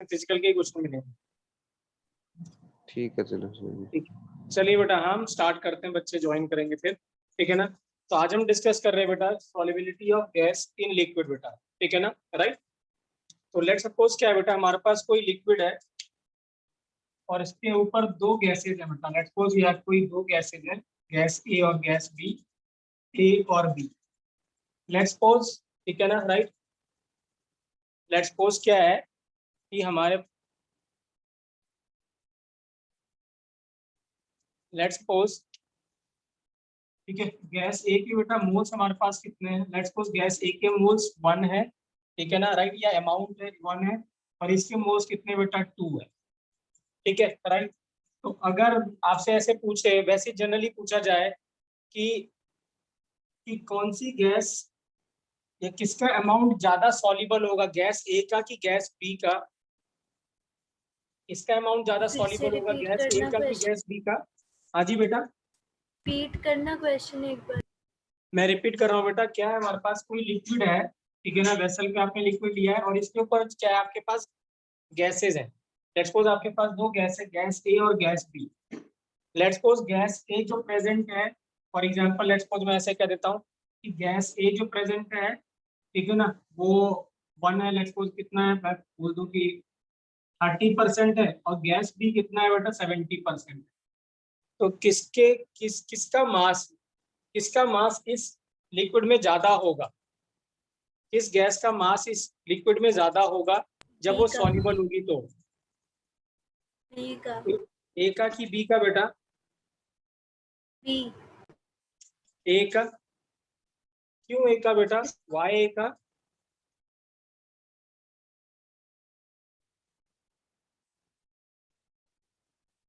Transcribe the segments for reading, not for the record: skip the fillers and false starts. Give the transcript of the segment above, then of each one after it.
में फिजिकल के क्वेश्चन मिलेंगे। ठीक है, चलो ठीक है, चलिए बेटा हम स्टार्ट करते हैं, बच्चे ज्वाइन करेंगे फिर, ठीक है ना। तो आज हम डिस्कस कर रहे हैं बेटा solubility of gas in liquid बेटा, ठीक है ना, राइट। तो लेट सपोज क्या है बेटा, हमारे पास कोई लिक्विड है और इसके ऊपर दो गैसेज है बेटा। लेट सपोज ये कोई दो गैसेज है, गैस ए और गैस बी, ए और बी। लेट सपोज, ठीक है ना, राइट। लेट सपोज क्या है कि हमारे, लेट सपोज, ठीक है, गैस ए के बेटा मोल्स हमारे पास कितने हैं। लेट्स सपोज गैस ए के मोल्स 1 है, ठीक है ना, राइट, या अमाउंट है 1 है, और इसके मोल्स कितने बेटा 2 है, ठीक है, राइट। तो अगर आपसे ऐसे पूछे, वैसे जनरली पूछा जाए कि कौन सी गैस या किसका अमाउंट ज्यादा सॉल्युबल होगा, गैस ए का कि गैस बी का, इसका अमाउंट ज्यादा फिर से सॉल्युबल होगा रिपीट गैस ए करना का कि क्वेश्चन, गैस बी का। हाँ जी बेटा, रिपीट करना क्वेश्चन एक बार। मैं रिपीट कर रहा हूँ बेटा। क्या है, हमारे पास कोई लिक्विड है, ठीक है ना, वेसल पे आपने लिक्विड लिया है और इसके ऊपर क्या है, आपके पास गैसेज हैं। लेट्स सपोज आपके पास दो गैस है, गैस ए और gas B. Let's suppose gas A जो प्रेजेंट है, फॉर एग्जांपल लेट्स सपोज मैं ऐसे कह देता हूँ कि गैस ए जो प्रेजेंट है, ठीक है ना, वो 1 है। लेट्स सपोज कितना है, मैं बोल दूं कि 30% है, और गैस बी कितना है बेटा 70%। तो किसका मास इस लिक्विड में ज्यादा होगा, किस गैस का मास इस लिक्विड में ज्यादा होगा जब वो बी का। सॉल्युबल होगी तो। बी का। ए का कि बी का बेटा, बी। ए का। क्यों ए का बेटा, वाई ए का?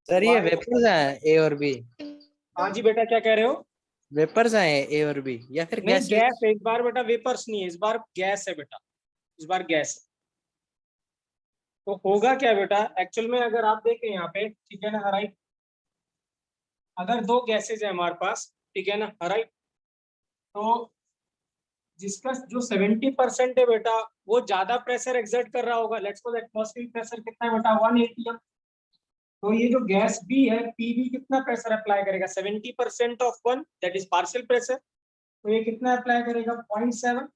सर ये Why? वेपर्स हैं ए और बी, हाँ जी बेटा, क्या कह रहे हो? वेपर्स हैं ए और बी या फिर नहीं, गैस? गैस है इस बार बेटा, वेपर्स नहीं है इस बार, गैस है बेटा, इस बार गैस है। तो होगा क्या बेटा, एक्चुअल में अगर आप देखें यहाँ पे, ठीक है ना, राइट, अगर दो गैसेज है हमारे पास, ठीक है ना, राइट, तो जिसका जो 70% है बेटा, वो ज्यादा प्रेशर एक्सर्ट कर रहा होगा। लेट्स सपोज एटमॉस्फेरिक प्रेशर कितना है बेटा, 1 atm। तो ये जो गैस बी है, पीबी कितना प्रेशर अप्लाई करेगा, 70% of 1, that is partial pressure. तो ये कितना अप्लाई करेगा, 0.7।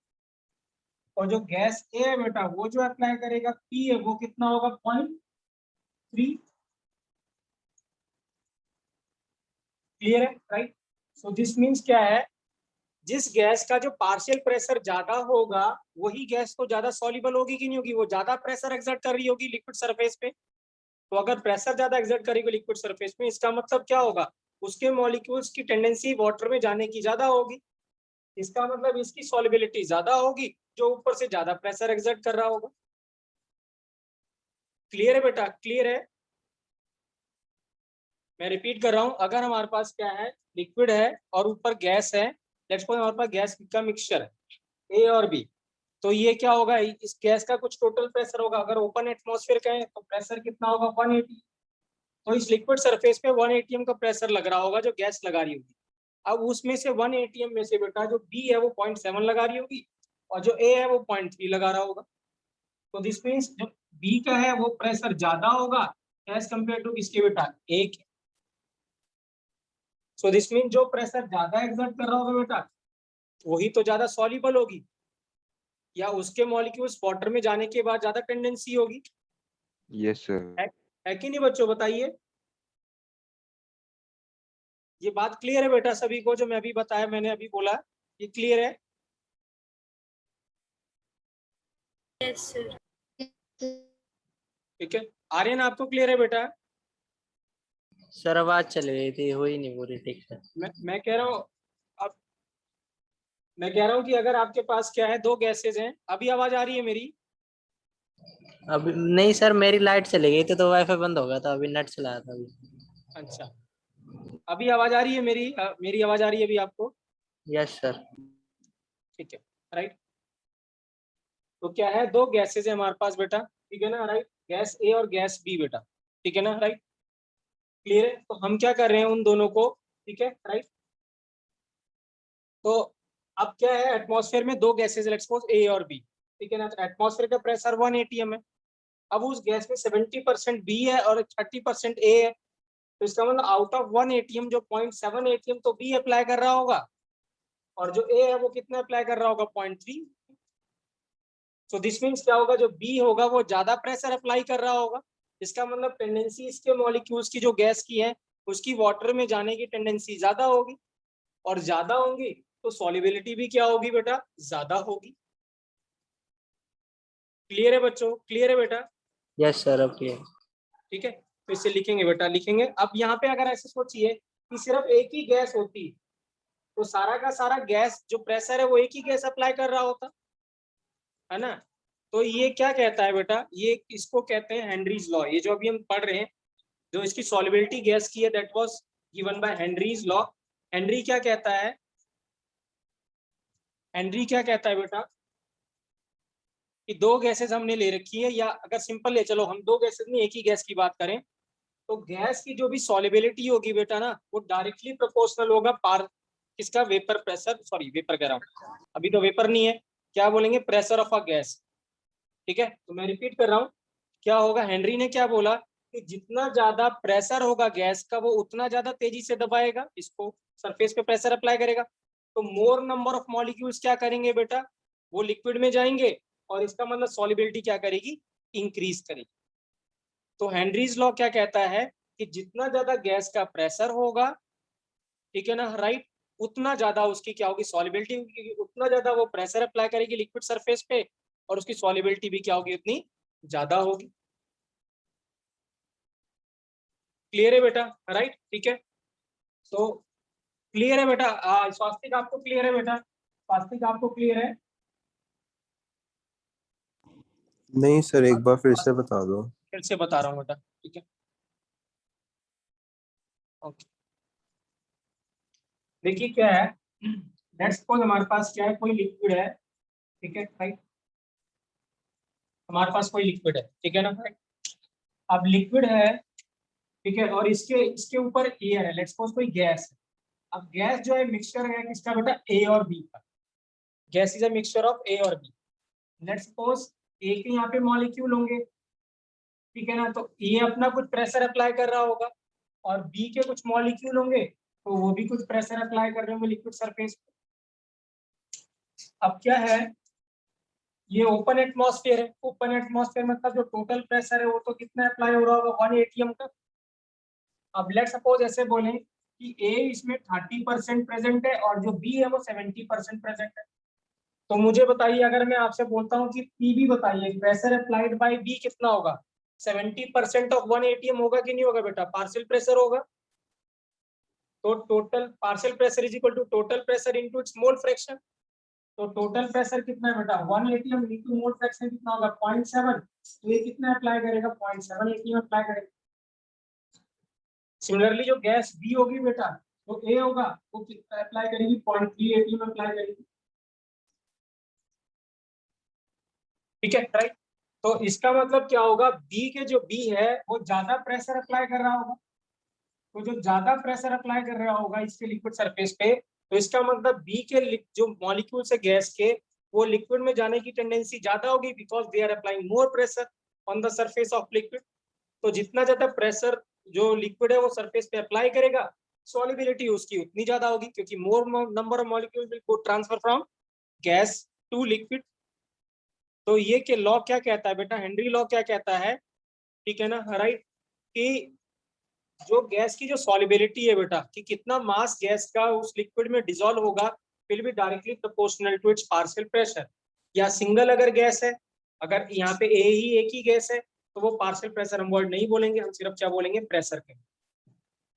और जो गैस ए है बेटा, वो जो अप्लाई करेगा पी है, वो कितना होगा, 0.3। क्लियर है, राइट। सो दिस मीन्स क्या है, जिस गैस का जो पार्शियल प्रेशर ज्यादा होगा, वही गैस तो ज्यादा सॉल्युबल होगी कि नहीं होगी, वो ज्यादा प्रेशर एक्सर्ट कर रही होगी लिक्विड सरफेस पे। तो अगर प्रेशर ज्यादा एक्सर्ट करेगी लिक्विड सरफेस में, इसका मतलब क्या होगा, उसके मॉलिक्यूल्स की टेंडेंसी वाटर में जाने की ज्यादा होगी। इसका मतलब इसकी सॉल्युबिलिटी ज्यादा होगी, जो ऊपर से ज्यादा प्रेशर एक्सर्ट कर रहा होगा। क्लियर है बेटा, क्लियर है। मैं रिपीट कर रहा हूं, अगर हमारे पास क्या है, लिक्विड है और ऊपर गैस है, लेट्स सपोज हमारे पास गैस का मिक्सचर है ए और बी, तो ये क्या होगा, इस गैस का कुछ टोटल प्रेशर होगा। अगर ओपन एटमॉस्फेयर का है तो प्रेशर कितना होगा, 180। तो इस लिक्विड सरफेस पे 1 atm का प्रेशर लग रहा होगा जो गैस लगा रही होगी। अब उसमें से 1 atm में से बेटा जो बी है वो 0.7 लगा रही होगी, और जो ए है वो 0.3 लगा रहा होगा। तो दिस मीन्स जो बी का है वो प्रेशर ज्यादा होगा एज कम्पेयर टू किसके बेटा, ए के। सो दिस मीन जो प्रेशर ज्यादा एक्सर्ट कर रहा होगा बेटा, वही तो ज्यादा सॉल्युबल होगी, या उसके मॉलिक्यूल्स वाटर में जाने के बाद ज्यादा टेंडेंसी होगी। Yes sir. है कि नहीं बच्चों, बताइए। ये बात क्लियर है बेटा सभी को, जो मैं अभी बताया, मैंने अभी बोला, ये क्लियर है? Yes sir. ठीक है, आर्यन आपको क्लियर है बेटा? सर आवाज चली गई थी, हो ही नहीं पूरी ठीक से। मैं कह रहा हूँ, अब मैं कह रहा हूँ कि अगर आपके पास क्या है, दो गैसेज हैं, अभी आवाज आ रही है मेरी? अभी नहीं सर, मेरी लाइट चली गई थी तो वाईफाई बंद हो गया था, अभी नेट चलाया था अभी। अच्छा, अभी आवाज आ रही है मेरी? मेरी आवाज आ रही है अभी आपको? Yes sir. ठीक है, राइट। तो क्या है, दो गैसेज है हमारे पास बेटा, ठीक है ना, राइट, गैस ए और गैस बी बेटा, ठीक है ना, राइट, क्लियर है। तो हम क्या कर रहे हैं उन दोनों को, ठीक है, राइट। तो अब क्या है, एटमॉस्फेयर में दो गैसेज, लेट्स सपोज ए और बी, ठीक है ना। तो एटमॉस्फेयर का प्रेशर 1 atm है, अब उस गैस में 70% बी है और 30% ए है, तो इसका मतलब आउट ऑफ 1 एटीएम जो 0.7 एटीएम तो बी अप्लाई कर रहा होगा, और जो ए है वो कितना अप्लाई कर रहा होगा 0.3। सो दिस मीन्स क्या होगा, जो बी होगा वो ज्यादा प्रेशर अप्लाई कर रहा होगा। इसका मतलब टेंडेंसी इसके मॉलिक्यूल्स की जो गैस की है उसकी वाटर में जाने की टेंडेंसी ज्यादा होगी, और ज्यादा होंगी तो सॉल्युबिलिटी भी क्या होगी बेटा, ज्यादा होगी। क्लियर है बच्चों, क्लियर है बेटा? यस सर, अब क्लियर। ठीक है, तो इसे लिखेंगे बेटा, लिखेंगे। अब यहाँ पे अगर ऐसे सोचिए कि सिर्फ एक ही गैस होती तो सारा का सारा गैस जो प्रेशर है वो एक ही गैस अप्लाई कर रहा होता है ना। तो ये क्या कहता है बेटा, ये इसको कहते हैं हेनरीज लॉ। ये जो अभी हम पढ़ रहे हैं, जो इसकी सॉल्युबिलिटी गैस की है, that was given by Henry's law. Henry क्या कहता है, हेनरी क्या कहता है बेटा कि दो गैसेस हमने ले रखी है, या अगर सिंपल है, चलो हम दो गैसेस नहीं एक ही गैस की बात करें, तो गैस की जो भी सॉल्युबिलिटी होगी बेटा ना, वो डायरेक्टली प्रोपोर्शनल होगा किसका, वेपर प्रेशर, सॉरी वेपर कह रहा हूँ, अभी तो वेपर नहीं है, क्या बोलेंगे, प्रेशर ऑफ अ गैस। ठीक है, तो मैं रिपीट कर रहा हूँ, क्या होगा, हेनरी ने क्या बोला कि जितना ज्यादा प्रेशर होगा गैस का वो उतना ज्यादा तेजी से दबाएगा, इसको सरफेस पे प्रेशर अप्लाई करेगा, तो मोर नंबर ऑफ मॉलिक्यूल्स क्या करेंगे बेटा, वो लिक्विड में जाएंगे, और इसका मतलब सॉल्युबिलिटी क्या करेगी, इंक्रीज करेगी। तो हेनरीज लॉ क्या कहता है कि जितना ज्यादा गैस का प्रेशर होगा, ठीक है ना, राइट, उतना ज्यादा उसकी क्या होगी, सॉल्युबिलिटी, उतना ज्यादा वो प्रेशर अप्लाई करेगी लिक्विड सरफेस पे, और उसकी सॉल्युबिलिटी भी क्या होगी, उतनी ज्यादा होगी। क्लियर है बेटा, राइट, ठीक है। तो क्लियर है बेटा, स्वास्तिक आपको क्लियर है बेटा, स्वास्तिक आपको क्लियर है? नहीं सर, एक बार फिर से बता दो। फिर से बता रहा हूँ बेटा, ठीक है, ओके। देखिए क्या है, लेट्स सपोज हमारे पास क्या है, कोई लिक्विड है, ठीक है, राइट, हमारे पास कोई लिक्विड है, ठीक है ना, राइट। अब लिक्विड है, ठीक है, और इसके इसके ऊपर एयर है, लेट्स सपोज कोई गैस है। अब गैस जो है मिक्सचर है किसका बेटा, ए और बी का। Gas is a mixture of A और बी। लेट्स सपोज ए के यहाँ पे मॉलिक्यूल होंगे, ठीक है ना, तो ए अपना कुछ प्रेशर अप्लाई कर रहा होगा, और बी के कुछ मॉलिक्यूल होंगे तो वो भी कुछ प्रेशर अप्लाई कर रहे होंगे लिक्विड सरफेस पे। अब क्या है, ये ओपन एटमॉस्फेयर है, ओपन एटमॉस्फेयर मतलब जो टोटल प्रेशर है वो तो कितना अप्लाई हो रहा होगा, 1 एटीएम का। अब लेट्स सपोज ऐसे बोलें कि ए इसमें 30% प्रेजेंट है और जो बी है वो 70% प्रेजेंट है। तो मुझे बताइए, अगर मैं आपसे बोलता हूँ कि पीबी बताइए, प्रेशर अप्लाइड बाय बी कितना होगा, 70% ऑफ 1 एटीएम होगा कि नहीं होगा बेटा, पार्शियल प्रेशर होगा। तो total partial pressure is equal to total pressure into its mole fraction. तो टोटल प्रेशर कितना है बेटा, 1 एटीएम इनटू मोल फ्रैक्शन कितना होगा, 0.7। तो ये कितना अप्लाई करेगा, 0.7 एटीएम अप्लाई करेगा। सिमिलरली जो गैस बी होगी बेटा, तो ए होगा, वो कितना अप्लाई करेगी, 0.3 एटीएम अप्लाई करेगी। ठीक है, राइट। तो इसका मतलब क्या होगा, बी के जो बी है वो ज्यादा प्रेशर अप्लाई कर रहा होगा, तो जो ज्यादा प्रेशर अप्लाई कर रहा होगा इसके लिक्विड सरफेस पे, तो इसका मतलब बी के जो मॉलिक्यूल्स है गैस के, वो लिक्विड में जाने की टेंडेंसी ज्यादा होगी, because they are applying more pressure on the surface of liquid. तो जितना ज्यादा प्रेशर जो लिक्विड है वो सरफेस पे अप्लाई करेगा, सॉल्युबिलिटी उसकी उतनी ज्यादा होगी, क्योंकि more number of molecules will go transfer from gas to liquid. तो ये के लॉ क्या कहता है बेटा, हेनरी लॉ क्या कहता है, ठीक है ना, राइट, कि जो गैस की जो सॉल्युबिलिटी है बेटा, कि कितना मास गैस का उस लिक्विड में डिसॉल्व होगा, will be directly proportional to its partial pressure. या सिंगल अगर गैस है, अगर यहाँ पे ए ही एक ही गैस है, तो वो पार्शियल प्रेशर हम वर्ड नहीं बोलेंगे, हम सिर्फ क्या बोलेंगे, प्रेशर कहेंगे।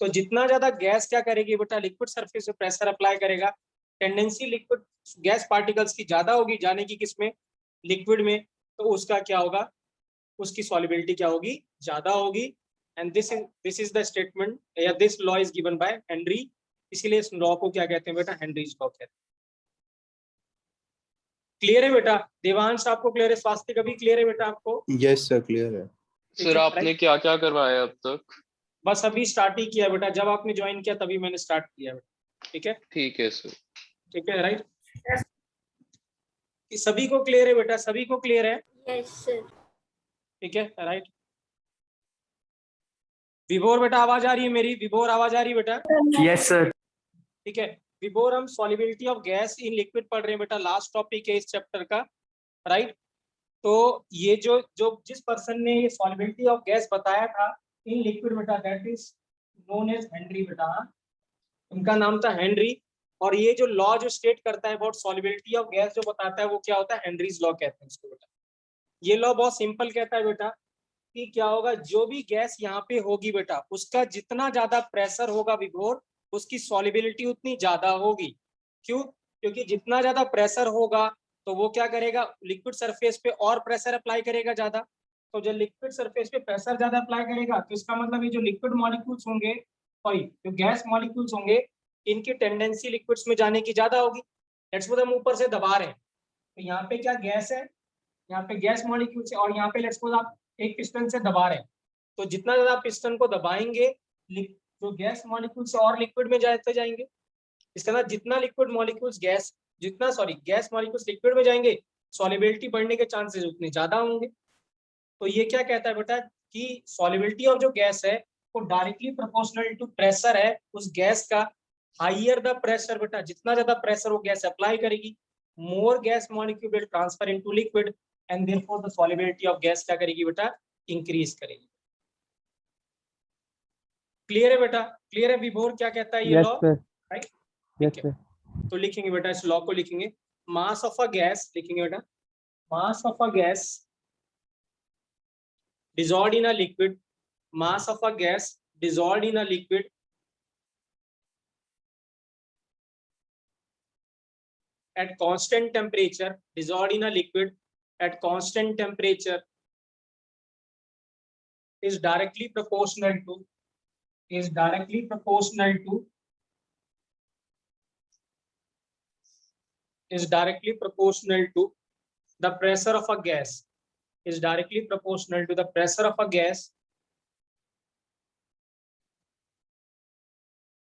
तो जितना ज्यादा गैस क्या करेगी बेटा, लिक्विड सरफेस पे प्रेशर अप्लाई करेगा, टेंडेंसी लिक्विड गैस पार्टिकल्स की ज्यादा होगी जाने की किसमें, लिक्विड में, तो उसका क्या होगा, उसकी सॉल्युबिलिटी क्या होगी, ज्यादा होगी। And this is the statement, या this law is given by Henry. इसीलिए इस लॉ को क्या कहते हैं बेटा, हेनरीज लॉ कहते हैं। क्लियर है बेटा, देवांश आपको क्लियर है, स्वास्थ्य का भी क्लियर है बेटा आपको? यस सर, क्लियर है। सर आपने क्या क्या करवाया अब तक? बस अभी स्टार्ट ही किया बेटा, जब आपने ज्वाइन किया तभी मैंने स्टार्ट किया बेटा। ठीक है, ठीक है सर। ठीक है, राइट। सभी को क्लियर है बेटा, सभी को क्लियर है? Yes sir. ठीक है राइट। विभोर बेटा आवाज आ रही है मेरी? विभोर आवाज आ रही है बेटा? Yes sir. ठीक है विभोर, हम solubility of gas in liquid पढ़ रहे हैं बेटा, लास्ट टॉपिक है इस चैप्टर का, राइट। तो ये जो जो जिस पर्सन ने ये सॉलिबिलिटी ऑफ गैस बताया था इन लिक्विड बेटा, that is known as Henry बेटा, उनका नाम था हेनरी। और ये जो लॉ जो स्टेट करता है अबाउट सॉलिबिलिटी ऑफ गैस जो बताता है वो क्या होता है? हेनरीज लॉ कहते हैं इसको बेटा। ये लॉ बहुत सिंपल कहता है बेटा कि क्या होगा, जो भी गैस यहाँ पे होगी बेटा उसका जितना ज्यादा प्रेशर होगा विभोर, उसकी सॉलिबिलिटी उतनी ज्यादा होगी। क्यों? क्योंकि जितना ज्यादा प्रेशर होगा तो वो क्या करेगा, लिक्विड सरफेस पे और प्रेशर अप्लाई करेगा ज्यादा। तो जब लिक्विड सरफेस पे प्रेशर ज्यादा अप्लाई करेगा तो इसका मतलब ये जो लिक्विड मॉलिक्यूल्स होंगे, सॉरी जो गैस मॉलिक्यूल्स होंगे, इनकी टेंडेंसी लिक्विड्स में जाने की ज्यादा होगी। लेट्स सपोज हम ऊपर से दबा रहे हैं तो यहाँ पे क्या गैस है, यहाँ पे गैस मॉलिक्यूल्स है, और यहाँ पे लेट्स सपोज आप एक पिस्टन से दबा रहे हैं, तो जितना ज्यादा पिस्टन को दबाएंगे जो गैस मॉलिक्यूल्स और लिक्विड में जाते जाएंगे। इसका मतलब जितना liquid molecules gas gas molecules liquid में जाएंगे, सॉलिबिलिटी बढ़ने के चांसेस उतने ज्यादा होंगे। तो ये क्या कहता है बेटा कि सॉलिबिलिटी ऑफ जो गैस है वो डायरेक्टली प्रोपोर्शनल टू प्रेशर है उस गैस का। हाइयर द प्रेशर बेटा, जितना ज्यादा प्रेशर वो गैस अप्लाई करेगी, more gas molecule will transfer into liquid and therefore the solubility of gas क्या करेगी बेटा, इंक्रीज करेगी। क्लियर है बेटा? क्लियर है विभोर क्या कहता है ये लॉ? Right, yes sir. तो लिखेंगे बेटा इस लॉ को, लिखेंगे मास ऑफ अ गैस, लिखेंगे बेटा mass of a gas dissolved in a liquid, mass of a gas dissolved in a liquid at constant temperature, dissolved in a liquid at constant temperature is directly proportional to the pressure of a gas, is directly proportional to the pressure of a gas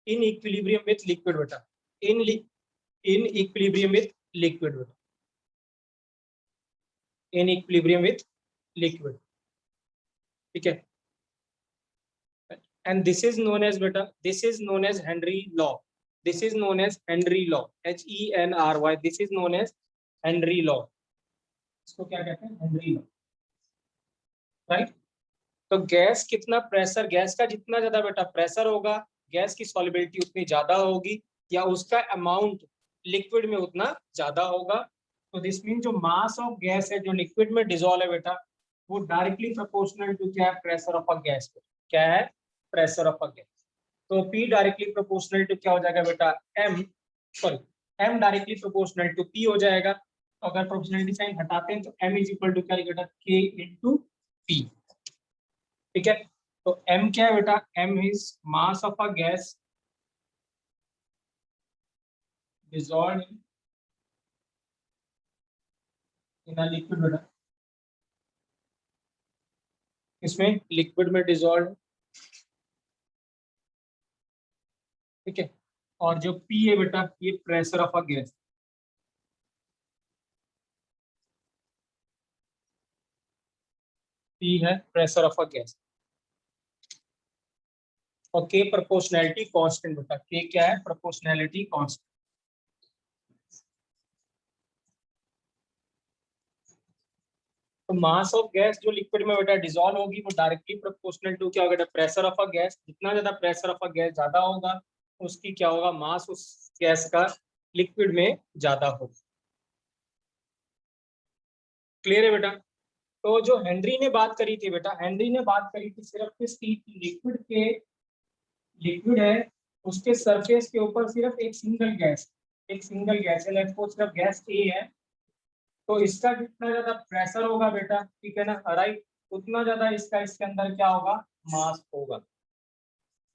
in equilibrium with liquid beta, in equilibrium with liquid beta, in equilibrium with liquid, ठीक है। and this is known as beta, this is known as Henry law, this is known as Henry law, Henry, this is known as Henry law, इसको क्या कहते हैं? Henry law, right. तो gas कितना pressure, gas का जितना ज्यादा बेटा प्रेशर होगा, गैस की सॉलिबिलिटी उतनी ज्यादा होगी, या उसका अमाउंट लिक्विड में उतना ज्यादा होगा। तो दिस मीन जो मास ऑफ गैस है जो लिक्विड में डिसॉल्व है बेटा, वो डायरेक्टली प्रोपोर्शनल टू क्या है, प्रेशर ऑफ अ गैस। क्या है? Pressure of a gas. तो P डायरेक्टली प्रोपोर्शनल टू क्या हो जाएगा बेटा, M directly proportional to P हो जाएगा। तो अगर प्रोपोर्शनलिटी साइन हटाते हैं तो M इज इक्वल टू क्या लिखेगा, K इंटू P, ठीक है। तो M क्या है बेटा, M is mass of a gas dissolved in a liquid बेटा, इसमें लिक्विड में डिसॉल्व, ठीक है। और जो P है बेटा, ये pressure of a gas, P है प्रेशर ऑफ अ गैस, और K प्रोपोर्शनैलिटी कांस्टेंट बेटा, K क्या है, प्रोपोर्शनैलिटी कांस्टेंट। तो मास ऑफ गैस जो लिक्विड में बेटा डिसॉल्व होगी वो डायरेक्टली प्रोपोर्शनल टू क्या होगा, प्रेशर ऑफ अ गैस। जितना ज्यादा प्रेशर ऑफ अ गैस ज्यादा होगा, उसकी क्या होगा, मास उस गैस का लिक्विड में ज्यादा होगा। क्लियर है बेटा? तो जो हेनरी ने बात करी थी बेटा, हेनरी ने बात करी थी सिर्फ किसकी, लिक्विड है उसके सरफेस के ऊपर सिर्फ एक सिंगल गैस है, लेट्स सपोज सिर्फ गैस ए है। तो इसका जितना ज्यादा प्रेशर होगा बेटा, ठीक है ना, राइट, उतना ज्यादा इसका इसके अंदर क्या होगा, मास होगा,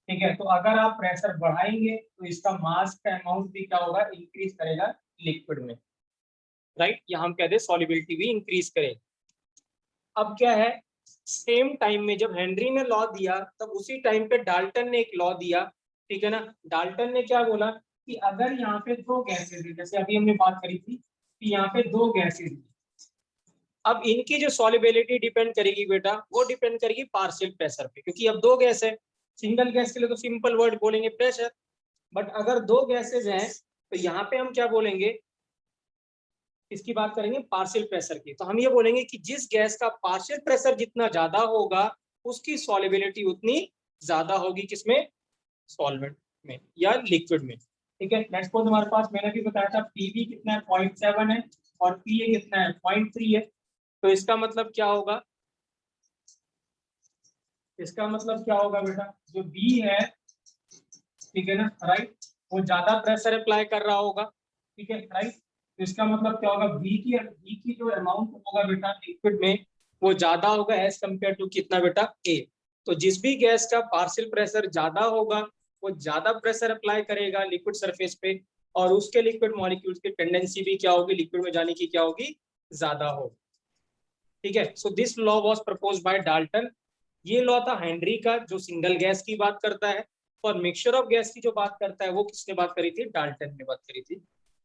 ठीक है। तो अगर आप प्रेशर बढ़ाएंगे तो इसका मास का अमाउंट भी क्या होगा, इंक्रीज करेगा लिक्विड में, राइट। यहाँ हम कहते हैं सॉलिबिलिटी भी इंक्रीज करेगा। अब क्या है, सेम टाइम में जब हेनरी ने लॉ दिया तब उसी टाइम पे डाल्टन ने एक लॉ दिया, ठीक है ना। डाल्टन ने क्या बोला कि अगर यहाँ पे दो गैसेज है, जैसे अभी हमने बात करी थी कि यहाँ पे दो गैसेज, अब इनकी जो सॉल्युबिलिटी डिपेंड करेगी बेटा, वो डिपेंड करेगी पार्शियल प्रेशर पे, क्योंकि अब दो गैस है। सिंगल गैस के लिए तो सिंपल वर्ड बोलेंगे प्रेशर, बट अगर दो गैसेज हैं तो यहाँ पे हम क्या बोलेंगे, इसकी बात करेंगे पार्शियल प्रेशर की। तो हम ये बोलेंगे कि जिस गैस का पार्शियल प्रेशर जितना ज्यादा होगा उसकी सॉल्युबिलिटी उतनी ज्यादा होगी, किसमें, सॉल्वेंट में या लिक्विड में। ठीक है, नेक्स्ट पॉइंट हमारे पास मैंने भी बताया था पीवी कितना है 0.7 है और पीए कितना है 0.3 है। तो इसका मतलब क्या होगा, इसका मतलब क्या होगा बेटा, जो बी है, ठीक है ना, राइट, वो ज्यादा प्रेशर अप्लाई कर रहा होगा, ठीक है, राइट। तो इसका मतलब क्या होगा, बी की जो अमाउंट होगा बेटा लिक्विड में वो ज्यादा होगा एज कंपेयर टू कितना बेटा, ए। तो जिस भी गैस का पार्शियल प्रेशर ज्यादा होगा वो ज्यादा प्रेशर अप्लाई करेगा लिक्विड सरफेस पे, और उसके लिक्विड मॉलिक्यूल्स की टेंडेंसी भी क्या होगी, लिक्विड में जाने की क्या होगी, ज्यादा होगी। ठीक है, so this law was proposed by Dalton. ये लॉ था हेनरी का, जो सिंगल गैस की बात करता है, और मिक्सचर ऑफ गैस की जो बात करता है वो किसने बात करी थी, डाल्टन ने बात करी थी।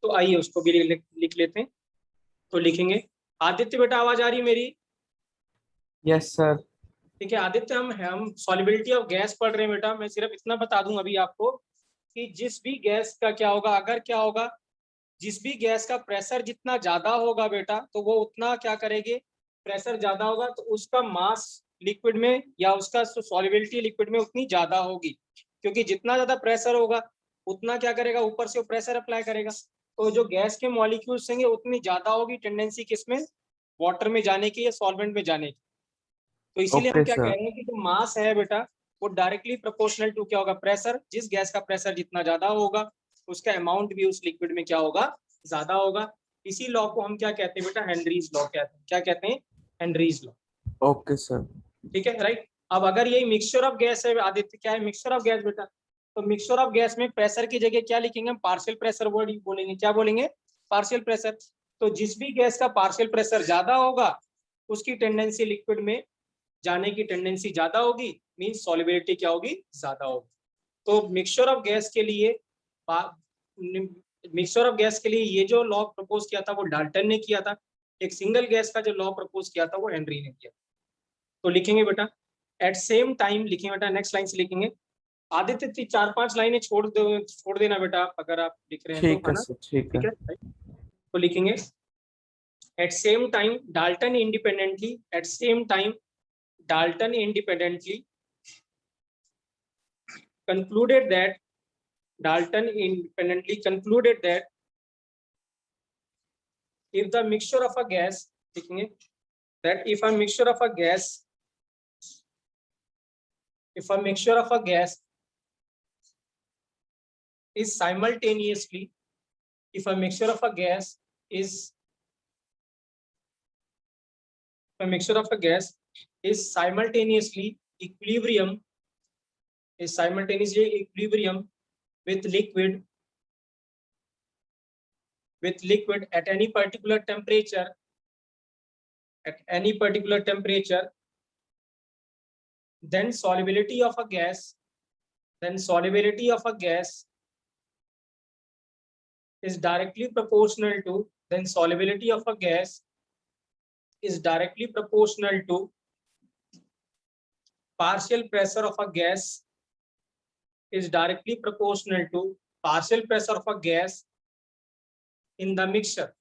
तो आइए उसको भी लिख लेते हैं। तो लिखेंगे, आदित्य बेटा आवाज आ रही मेरी? Yes sir. ठीक है आदित्य, हम सॉल्युबिलिटी ऑफ गैस पढ़ रहे हैं बेटा। मैं सिर्फ इतना बता दूं अभी आपको कि जिस भी गैस का क्या होगा, अगर क्या होगा, जिस भी गैस का प्रेशर जितना ज्यादा होगा बेटा तो वो उतना क्या करेंगे, प्रेशर ज्यादा होगा तो उसका मास लिक्विड में या उसका सॉल्युबिलिटी लिक्विड में उतनी ज्यादा होगी, क्योंकि जितना ज्यादा प्रेशर होगा उतना क्या करेगा, ऊपर से वो प्रेशर अप्लाई करेगा। तो जो गैस के मॉलिक्यूल्स होंगे उतनी ज्यादा होगी टेंडेंसी किसमें, वाटर में जाने की या सॉल्वेंट में जाने की। तो इसीलिए हम ओके क्या कह सर। रहे हैं कि जो मास है बेटा वो डायरेक्टली प्रोपोर्शनल टू क्या होगा, प्रेशर। जिस गैस का प्रेशर जितना ज्यादा होगा उसका अमाउंट भी उस लिक्विड में क्या होगा, ज्यादा होगा। इसी लॉ को हम क्या कहते हैं बेटा, हेनरीज लॉ कहते हैं। क्या कहते हैं, हेनरीज लॉ। Okay sir. ठीक है, राइट। अब अगर यही मिक्सचर ऑफ गैस है आदित्य, क्या है मिक्सचर ऑफ गैस बेटा, तो मिक्सचर ऑफ गैस में प्रेशर की जगह क्या लिखेंगे हम, पार्शियल प्रेशर वर्ड बोलेंगे। क्या बोलेंगे, पार्शियल प्रेशर। तो जिस भी गैस का पार्शियल प्रेशर ज्यादा होगा उसकी टेंडेंसी लिक्विड में जाने की टेंडेंसी ज्यादा होगी, मींस सॉल्युबिलिटी क्या होगी, ज्यादा होगी। तो मिक्सचर ऑफ गैस के लिए ये जो लॉ प्रपोज किया था वो डाल्टन ने किया था। एक सिंगल गैस का जो लॉ प्रपोज किया था वो हेनरी ने किया। तो लिखेंगे बेटा एट सेम टाइम, लिखेंगे बेटा नेक्स्ट लाइन से लिखेंगे। आदित्य 4-5 लाइनें छोड़ देना बेटा आप, अगर आप लिख रहे हैं तो, ठीक है है ना, सर, ठीक है। ठीक है। तो लिखेंगे at same time Dalton independently, at same time Dalton independently concluded that if the mixture of a gas, that if a mixture of a gas is simultaneously, if a mixture of a gas is simultaneously equilibrium with liquid at any particular temperature, then solubility of a gas is directly proportional to partial pressure of a gas in the mixture.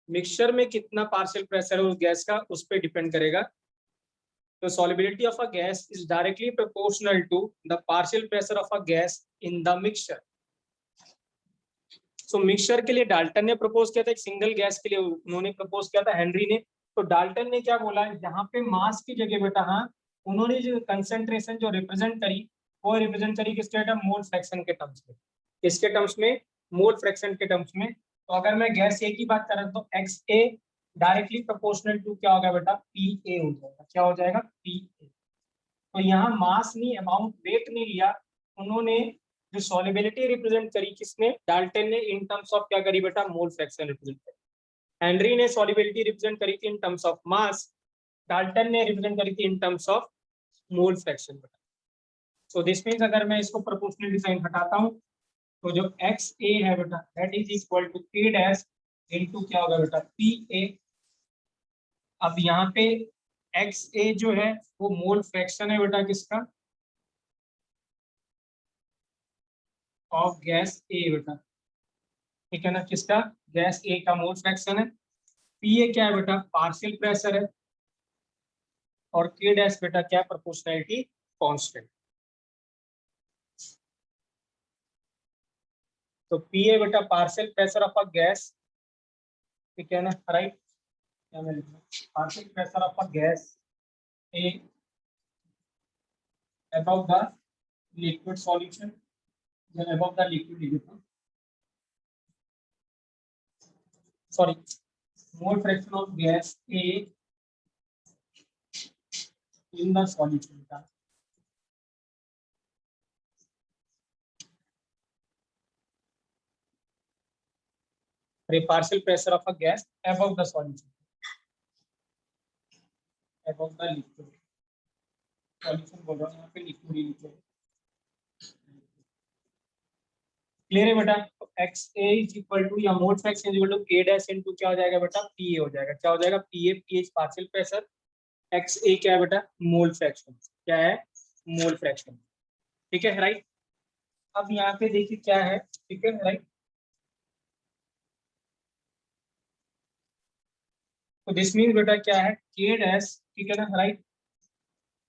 Mixture में कितना partial pressure है उस gas का, उस पर depend करेगा। तो solubility of a gas is directly proportional to the partial pressure of a gas in the mixture. So mixture के लिए डाल्टन ने प्रपोज किया था, एक सिंगल गैस के लिए उन्होंने प्रपोज किया था हेनरी ने। तो डाल्टन ने क्या बोला, यहाँ पे मास की जगह बेटा, हाँ, उन्होंने जो कंसेंट्रेशन जो रिप्रेजेंट करी वो रिप्रेजेंट करी किसके टर्म, मोल फ्रैक्शन के टर्म्स में। किसके टर्म्स में, मोल फ्रैक्शन के टर्म्स में। तो अगर मैं गैस ए की बात कर रहा हूं तो XA डायरेक्टली प्रोपोर्शनल टू क्या होगा बेटा, PA हो जाएगा। क्या हो जाएगा, PA। तो यहाँ मास नहीं, अमाउंट, वेट नहीं लिया उन्होंने, जो सॉल्युबिलिटी रिप्रेजेंट करी किसने, डाल्टन ने, इन टर्म्स ऑफ क्या करी बेटा, मोल फ्रैक्शन रिप्रेजेंट करी। हेनरी ने सॉल्युबिलिटी रिप्रेजेंट करी थी in terms of mass, Dalton ने रिप्रेजेंट करी थी in terms of mole fraction बेटा। सो दिस मींस अगर मैं इसको प्रोपोर्शनल साइन हटाता हूं तो जो XA है बेटा that is equal to K dash into क्या होगा बेटा, PA। अब यहाँ पे XA जो है वो मोल फ्रैक्शन है बेटा किसका, ऑफ गैस A बेटा, ठीक है ना, किसका, गैस A का मोल फ्रैक्शन है। PA क्या है बेटा, पार्शियल प्रेशर है, और K डैश बेटा क्या, प्रोपोर्शनैलिटी कांस्टेंट। तो PA बेटा partial pressure of a gas, ठीक है ना, राइट, क्या मैं लिखूं, partial pressure of a gas A above the liquid solution, then above the liquid लिख देता हूं, sorry, mole fraction of gas A in the solution का, partial pressure of a gas above the solution, above the liquid solution बोल रहा हूँ, यहाँ पे liquid ही लिखो, क्लियर है बेटा। तो XA इज इक्वल टू या mole fraction is equal to K dash into क्या हो जाएगा बेटा, PA हो जाएगा, क्या हो जाएगा, PA पार्शियल प्रेशर, XA क्या है बेटा, मोल फ्रैक्शन, क्या है, मोल फ्रैक्शन, ठीक है, राइट। अब यहाँ पे देखिए क्या है, ठीक है, राइट, तो दिस मीन बेटा क्या है, K डैश, ठीक है ना, राइट,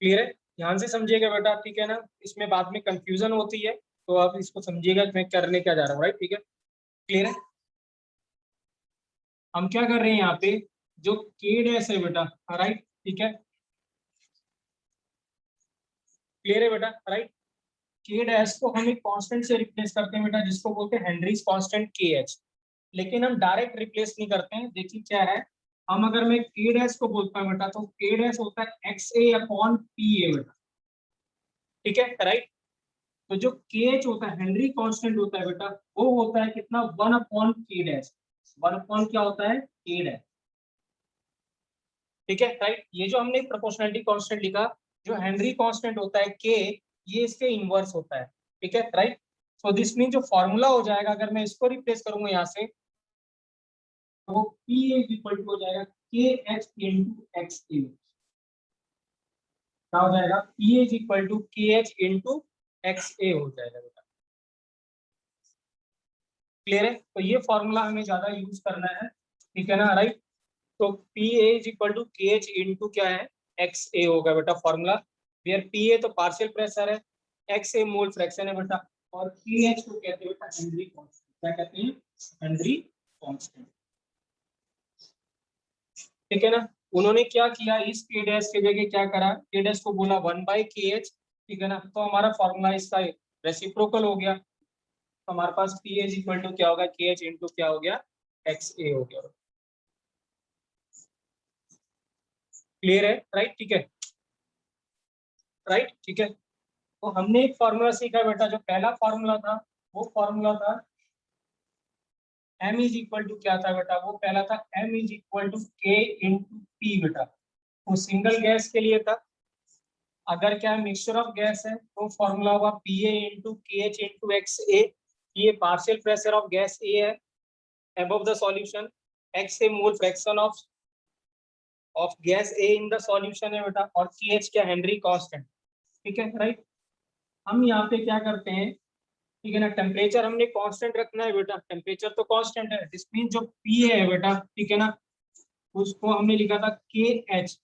क्लियर है, ध्यान से समझिएगा बेटा, ठीक है ना, इसमें बाद में कंफ्यूजन होती है, तो आप इसको समझिएगा मैं करने क्या जा रहा हूँ, राइट, ठीक है, क्लियर है। हम क्या कर रहे हैं यहाँ पे, जो K डैश है बेटा, राइट, ठीक है, क्लियर है बेटा, राइट, K डैश को हम एक कांस्टेंट से रिप्लेस करते हैं बेटा, जिसको बोलते हैं हेनरीज कांस्टेंट KH, लेकिन हम डायरेक्ट रिप्लेस नहीं करते हैं। देखिए क्या है, हम अगर मैं K डैश को बोलता हूँ बेटा, तो K डैश होता है XA अपॉन PA बेटा, ठीक है, राइट। तो जो KH होता है, हेनरी कांस्टेंट होता है बेटा, वो होता है कितना, 1 अपॉन K डैश, 1 अपॉन क्या होता है, K डैश, ठीक है, राइट। ये जो हमने प्रोपोर्शनैलिटी कांस्टेंट लिखा, जो हेनरी कांस्टेंट होता है K, ये इसके इनवर्स होता है, ठीक है, राइट। सो दिस मीन जो फॉर्मूला हो जाएगा, अगर मैं इसको रिप्लेस करूंगा यहाँ से, तो वो PA इक्वल टू हो जाएगा KH इंटू XA, क्या हो जाएगा, PA equal to KH into XA हो जाएगा बेटा, क्लियर है। तो ये फॉर्मूला हमें ज्यादा यूज करना है, ठीक है ना, राइट। तो PA equal to KH into क्या है, XA होगा बेटा फॉर्मूला, वेयर PA तो पार्शियल प्रेशर है, XA मोल फ्रैक्शन है बेटा, और KH को कहते हैं बेटा हेनरी कांस्टेंट, क्या कहते हैं, हेनरी कांस्टेंट, ठीक है ना। उन्होंने क्या किया, इस K डैश की जगह क्या करा, K डैश को बोला 1/KH, ठीक है ना, तो हमारा फॉर्मूला इसका रेसिप्रोकल हो गया, तो हमारे पास PA इक्वल टू क्या होगा, KH इंटू क्या हो गया, XA हो गया, क्लियर है, राइट, ठीक है, राइट, ठीक है। तो हमने एक फॉर्मूला सीखा बेटा, जो पहला फॉर्मूला था वो फॉर्मूला था M इज इक्वल टू क्या था बेटा, वो पहला था M is equal to K into P बेटा, वो सिंगल गैस के लिए था। अगर क्या मिक्सचर ऑफ गैस है तो फॉर्मूला होगा PA into KH into XA, ये partial pressure of gas A है above the solution, XA mole fraction of gas A in the solution है बेटा, और KH क्या, हेनरी कांस्टेंट, ठीक है, राइट। हम यहाँ पे क्या करते हैं, ठीक है ना, टेम्परेचर हमने कांस्टेंट रखना है बेटा, टेम्परेचर तो कांस्टेंट है, दिस मीन जो PA है बेटा, ठीक है ना, उसको हमने लिखा था KH,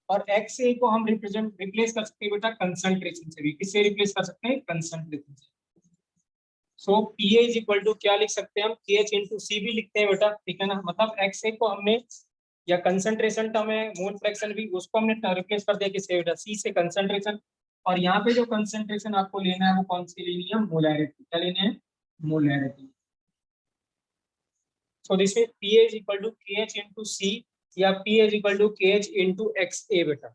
और XA को हम रिप्लेस कर सकते हैं बेटा कंसंट्रेशन से भी, किससे रिप्लेस कर सकते हैं, कंसंट्रेशन से। सो PA इज इक्वल टू क्या लिख सकते हैं हम, KH इंटू C भी लिखते हैं बेटा, ठीक है ना, मतलब XA को हमने, या कंसंट्रेशन टर्म है, मोल फ्रैक्शन भी, उसको हमने रिप्लेस कर दिया किससे बेटा, C से, कंसंट्रेशन। और यहाँ पे जो कंसंट्रेशन आपको लेना है वो कौन सी लेनी है, मोलैरिटी, क्या लेने हैं, molarity. So this means PA is equal to KH into C, या PA is equal to KH into XA बेटा।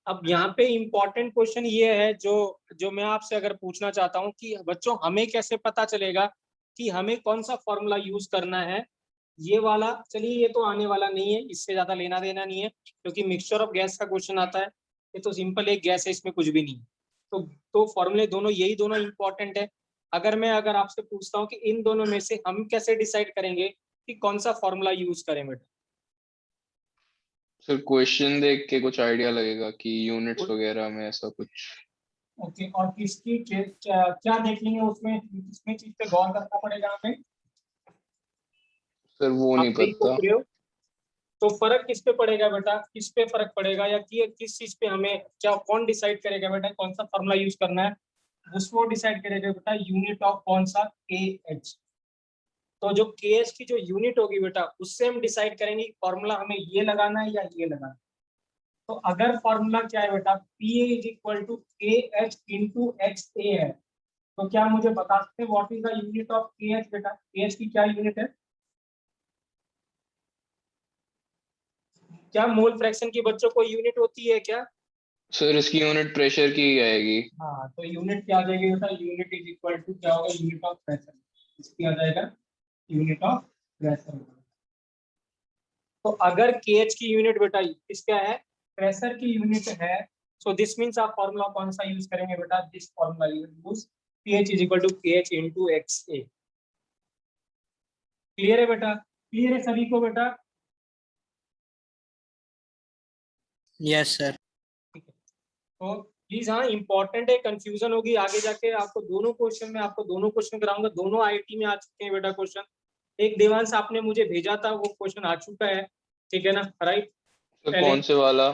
अब यहाँ पे इंपॉर्टेंट क्वेश्चन ये है, जो मैं आपसे अगर पूछना चाहता हूँ कि बच्चों हमें कैसे पता चलेगा कि हमें कौन सा फॉर्मूला यूज करना है, ये वाला, चलिए ये तो आने वाला नहीं है, इससे ज्यादा लेना देना नहीं है, क्योंकि मिक्सचर ऑफ गैस का क्वेश्चन आता है, ये तो सिंपल एक गैस है, इसमें कुछ भी नहीं है। तो फॉर्मूले दोनों, यही दोनों इंपॉर्टेंट है। अगर आपसे पूछता हूँ कि इन दोनों में से हम कैसे डिसाइड करेंगे कि कौन सा फॉर्मूला यूज करें बेटा। सर क्वेश्चन देख के कुछ आइडिया लगेगा कि यूनिट्स वगैरह में ऐसा कुछ। ओके, और किसकी क्या देखेंगे उसमें, किसमें चीज पे गौर करना पड़ेगा हमें। सर वो आप नहीं सही पता। पूछ रहे हो, तो फर्क किस पे पड़ेगा बेटा, किस पे फर्क पड़ेगा, या किस चीज पे हमें क्या, कौन डिसाइड करेगा बेटा कौन सा फॉर्मूला यूज करना है, उसको डिसाइड करेगा बेटा यूनिट ऑफ कौन सा, के एच। तो जो के एच की जो यूनिट होगी बेटा, उससे हम डिसाइड करेंगे फॉर्मूला हमें ये लगाना है या ये लगाना है। तो अगर फॉर्मूला क्या है बेटा, P A is equal to K H into X A है, तो क्या मुझे बता सकते हैं what is the unit of K H बेटा, के एच की क्या यूनिट है, क्या मोल फ्रैक्शन की बच्चों को यूनिट होती है क्या। सर इसकी यूनिट प्रेशर की आएगी। हाँ, तो यूनिट क्या आ जाएगी बेटा, यूनिट इज इक्वल टू क्या होगा, यूनिट ऑफ प्रेशर, इसकी आ जाएगा यूनिट ऑफ प्रेशर। तो अगर केएच की यूनिट बेटा इसका है, प्रेशर की यूनिट है, सो दिस मींस आप फॉर्मूला कौन सा यूज करेंगे बेटा, this formula use PH is equal to KH into X A. Clear है बेटा, क्लियर है सभी को बेटा। Yes sir. तो प्लीज हाँ इंपॉर्टेंट है, कंफ्यूजन होगी आगे जाके आपको, दोनों क्वेश्चन में आपको दोनों क्वेश्चन कराऊंगा, दोनों आईटी में आ चुके हैं बेटा क्वेश्चन। एक देवांश आपने मुझे भेजा था, वो क्वेश्चन आ चुका है, ठीक है ना, राइट। सर कौन से वाला?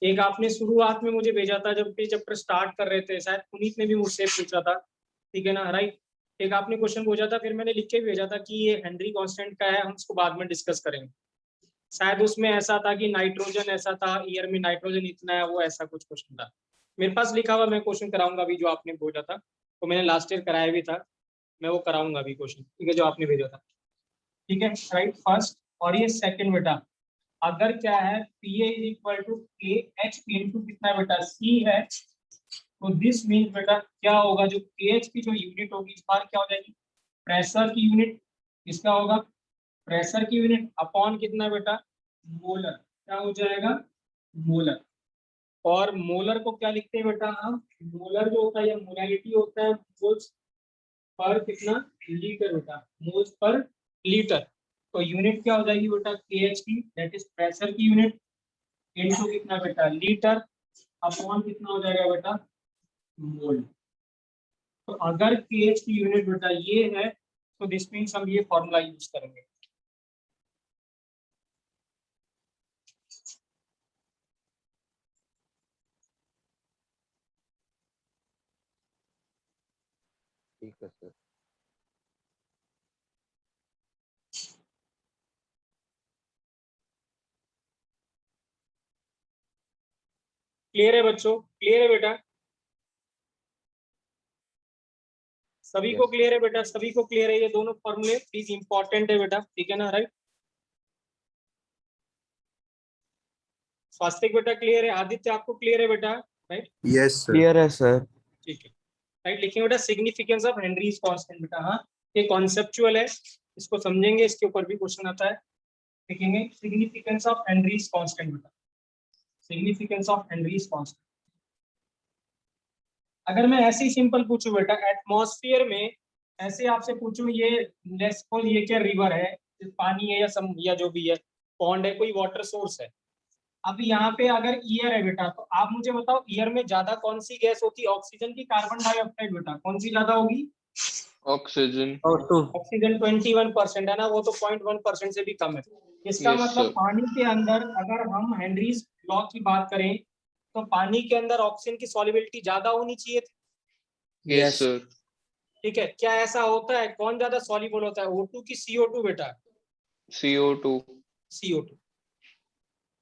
एक आपने शुरुआत में मुझे भेजा था जब भी चैप्टर स्टार्ट कर रहे थे, शायद पुनीत ने भी मुझसे पूछा था, ठीक है ना, राइट। एक आपने क्वेश्चन पूछा था, फिर मैंने लिख के भेजा था कि ये हेनरी कांस्टेंट का है, हम इसको बाद में डिस्कस करेंगे। शायद उसमें ऐसा था कि नाइट्रोजन ऐसा था, ईयर में नाइट्रोजन इतना है, वो ऐसा कुछ क्वेश्चन था। मेरे पास लिखा हुआ, मैं क्वेश्चन कराऊंगा अभी जो आपने भेजा था, तो मैंने लास्ट ईयर कराया भी था, मैं वो कराऊंगा अभी क्वेश्चन, ठीक है, जो आपने भेजा था, ठीक है, राइट। फर्स्ट और ये सेकंड बेटा, अगर क्या है P A is equal to K H into कितना बेटा सी है, तो दिस मीन्स बेटा क्या होगा, जो के एच की जो यूनिट होगी इस बार क्या हो जाएगी, प्रेशर की यूनिट, इसका होगा प्रेशर की यूनिट अपॉन कितना बेटा, मोलर, क्या हो जाएगा, मोलर। और मोलर को क्या लिखते हैं बेटा हम, मोलर जो होता है या मोलैरिटी होता है मोल्स पर कितना, लीटर बेटा, मोल्स पर लीटर। तो यूनिट क्या हो जाएगी बेटा के एच की, दैट इज प्रेशर की यूनिट, इनटू कितना बेटा लीटर, अपॉन कितना हो जाएगा बेटा, मोल। तो अगर के एच की यूनिट बेटा ये है, तो दिस मीन्स हम ये फॉर्मूला यूज करेंगे। ठीक है सर। क्लियर है बच्चों, क्लियर है बेटा, सभी को यस क्लियर है बेटा, सभी को क्लियर है, ये दोनों फॉर्मूले प्लीज इंपॉर्टेंट है बेटा, ठीक है ना, राइट। स्वास्तिक बेटा क्लियर है, आदित्य आपको क्लियर है बेटा, राइट, यस सर। क्लियर है सर। ठीक है, राइट। लिखेंगे बेटा सिग्निफिकेंस ऑफ हेनरीज कांस्टेंट बेटा, हाँ ये कॉन्सेप्चुअल है, इसको समझेंगे, इसके ऊपर भी क्वेश्चन आता है। लिखेंगे सिग्निफिकेंस ऑफ हेनरीज कांस्टेंट बेटा, सिग्निफिकेंस ऑफ हेनरीज कांस्टेंट। अगर मैं ऐसे ही सिंपल पूछूं बेटा, एटमॉस्फेयर में ऐसे आपसे पूछूं, ये लेट्स सपोज ये क्या रिवर है, पानी है या जो भी है, पॉन्ड है, कोई वाटर सोर्स है। अब यहाँ पे अगर ईयर है बेटा, तो आप मुझे बताओ ईयर में ज्यादा कौन सी गैस होती है, ऑक्सीजन की कार्बन डाइऑक्साइड बेटा, कौन सी ज्यादा होगी, ऑक्सीजन। और टू। ऑक्सीजन 21% है ना, वो तो 0.1% से भी कम है। इसका यस मतलब सर। पानी के अंदर अगर हम हेनरीज लॉ की बात करें, तो पानी के अंदर ऑक्सीजन की सॉल्युबिलिटी ज्यादा होनी चाहिए थी। Yes sir. ठीक है, क्या ऐसा होता है, कौन ज्यादा सॉल्युबल होता है, O2 की CO2 बेटा, CO2। CO2।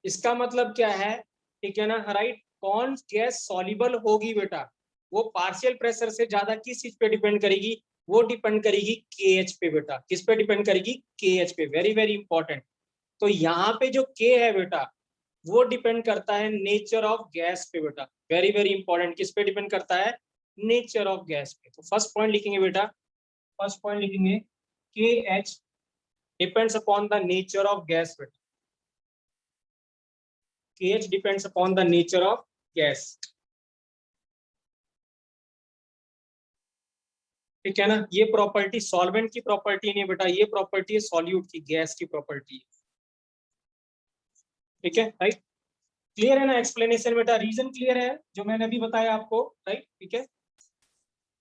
इसका मतलब क्या है, ठीक है ना, राइट। कौन गैस सॉल्युबल होगी बेटा, वो पार्शियल प्रेशर से ज्यादा किस चीज पे डिपेंड करेगी, वो डिपेंड करेगी KH पे बेटा, किस पे डिपेंड करेगी, KH पे, वेरी वेरी इंपॉर्टेंट। तो यहाँ पे जो K है बेटा, वो डिपेंड करता है नेचर ऑफ गैस पे बेटा, वेरी वेरी इंपॉर्टेंट, किस पे डिपेंड करता है, नेचर ऑफ गैस पे। तो फर्स्ट पॉइंट लिखेंगे बेटा, फर्स्ट पॉइंट लिखेंगे KH depends upon the nature of gas बेटा, KH depends upon the nature of gas. ठीक है ना, ये प्रॉपर्टी सॉल्वेंट की प्रॉपर्टी नहीं बेटा, ये प्रॉपर्टी है सॉल्यूट की, गैस की प्रॉपर्टी है। ठीक है राइट, क्लियर है ना एक्सप्लेनेशन बेटा, रीजन क्लियर है जो मैंने अभी बताया आपको, राइट। ठीक है,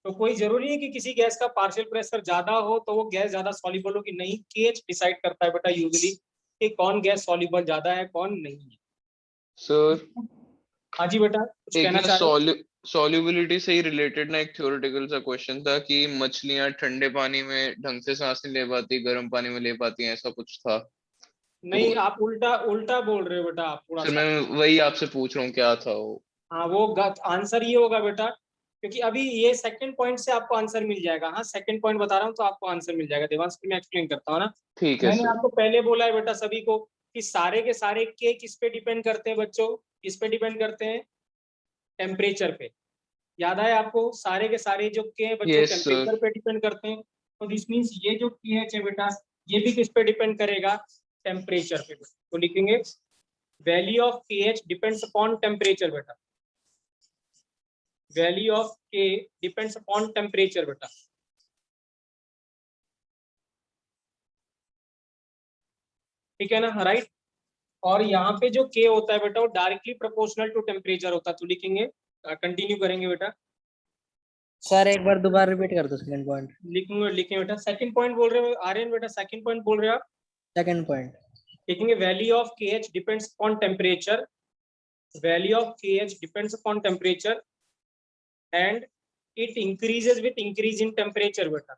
तो कोई जरूरी है कि किसी गैस का पार्शियल प्रेशर ज्यादा हो तो वो गैस ज्यादा सॉल्युबल हो कि नहीं, केएच डिसाइड करता है बेटा यूजुअली कि कौन गैस सॉल्युबल ज्यादा है कौन नहीं है। सर हाँ जी बेटा, कुछ एक कहना ना चाह रहे हो? सॉल्युबिलिटी से ही रिलेटेड ना एक थ्योरेटिकल सा क्वेश्चन था कि मछलियां ठंडे पानी में ढंग से सांस नहीं ले पाती, गर्म पानी में ले पाती हैं, ऐसा कुछ था। नहीं, तो आप उल्टा उल्टा बोल रहे हो बेटा, आप थोड़ा सर सा। मैं वही आपसे पूछ रहा हूँ क्या था वो। हाँ वो आंसर ये होगा बेटा, क्योंकि अभी ये सेकंड पॉइंट से आपको आंसर मिल जाएगा। हाँ सेकंड पॉइंट बता रहा हूँ तो आपको आंसर मिल जाएगा देवांश, मैं एक्सप्लेन करता हूँ ना। ठीक है मैंने सर। आपको पहले बोला है बेटा सभी को कि सारे के सारे के किस पे डिपेंड करते हैं बच्चों, किस पे डिपेंड करते हैं, टेम्परेचर पे। याद है आपको, सारे के सारे जो के हैं बच्चों यस सर। टेम्परेचर पे डिपेंड करते हैं। तो दिस मीन्स ये जो pH है बेटा, ये भी किस पे डिपेंड करेगा, टेम्परेचर पे। तो लिखेंगे value of pH depends upon temperature बेटा, value of K depends upon temperature बेटा। ठीक है ना राइट, और यहाँ पे जो K होता है बेटा वो डायरेक्टली प्रोपोर्शनल टू टेम्परेचर होता है। तो लिखेंगे, कंटिन्यू करेंगे बेटा, सर एक बार दोबारा रिपीट कर दो सेकंड पॉइंट। लिखेंगे लिखेंगे बेटा, सेकंड पॉइंट बोल रहे हो आर्यन बेटा, सेकंड पॉइंट बोल रहे हो आप। Second point. लिखेंगे value of KH depends upon temperature, value of KH depends upon temperature and it increases with increase in temperature बेटा,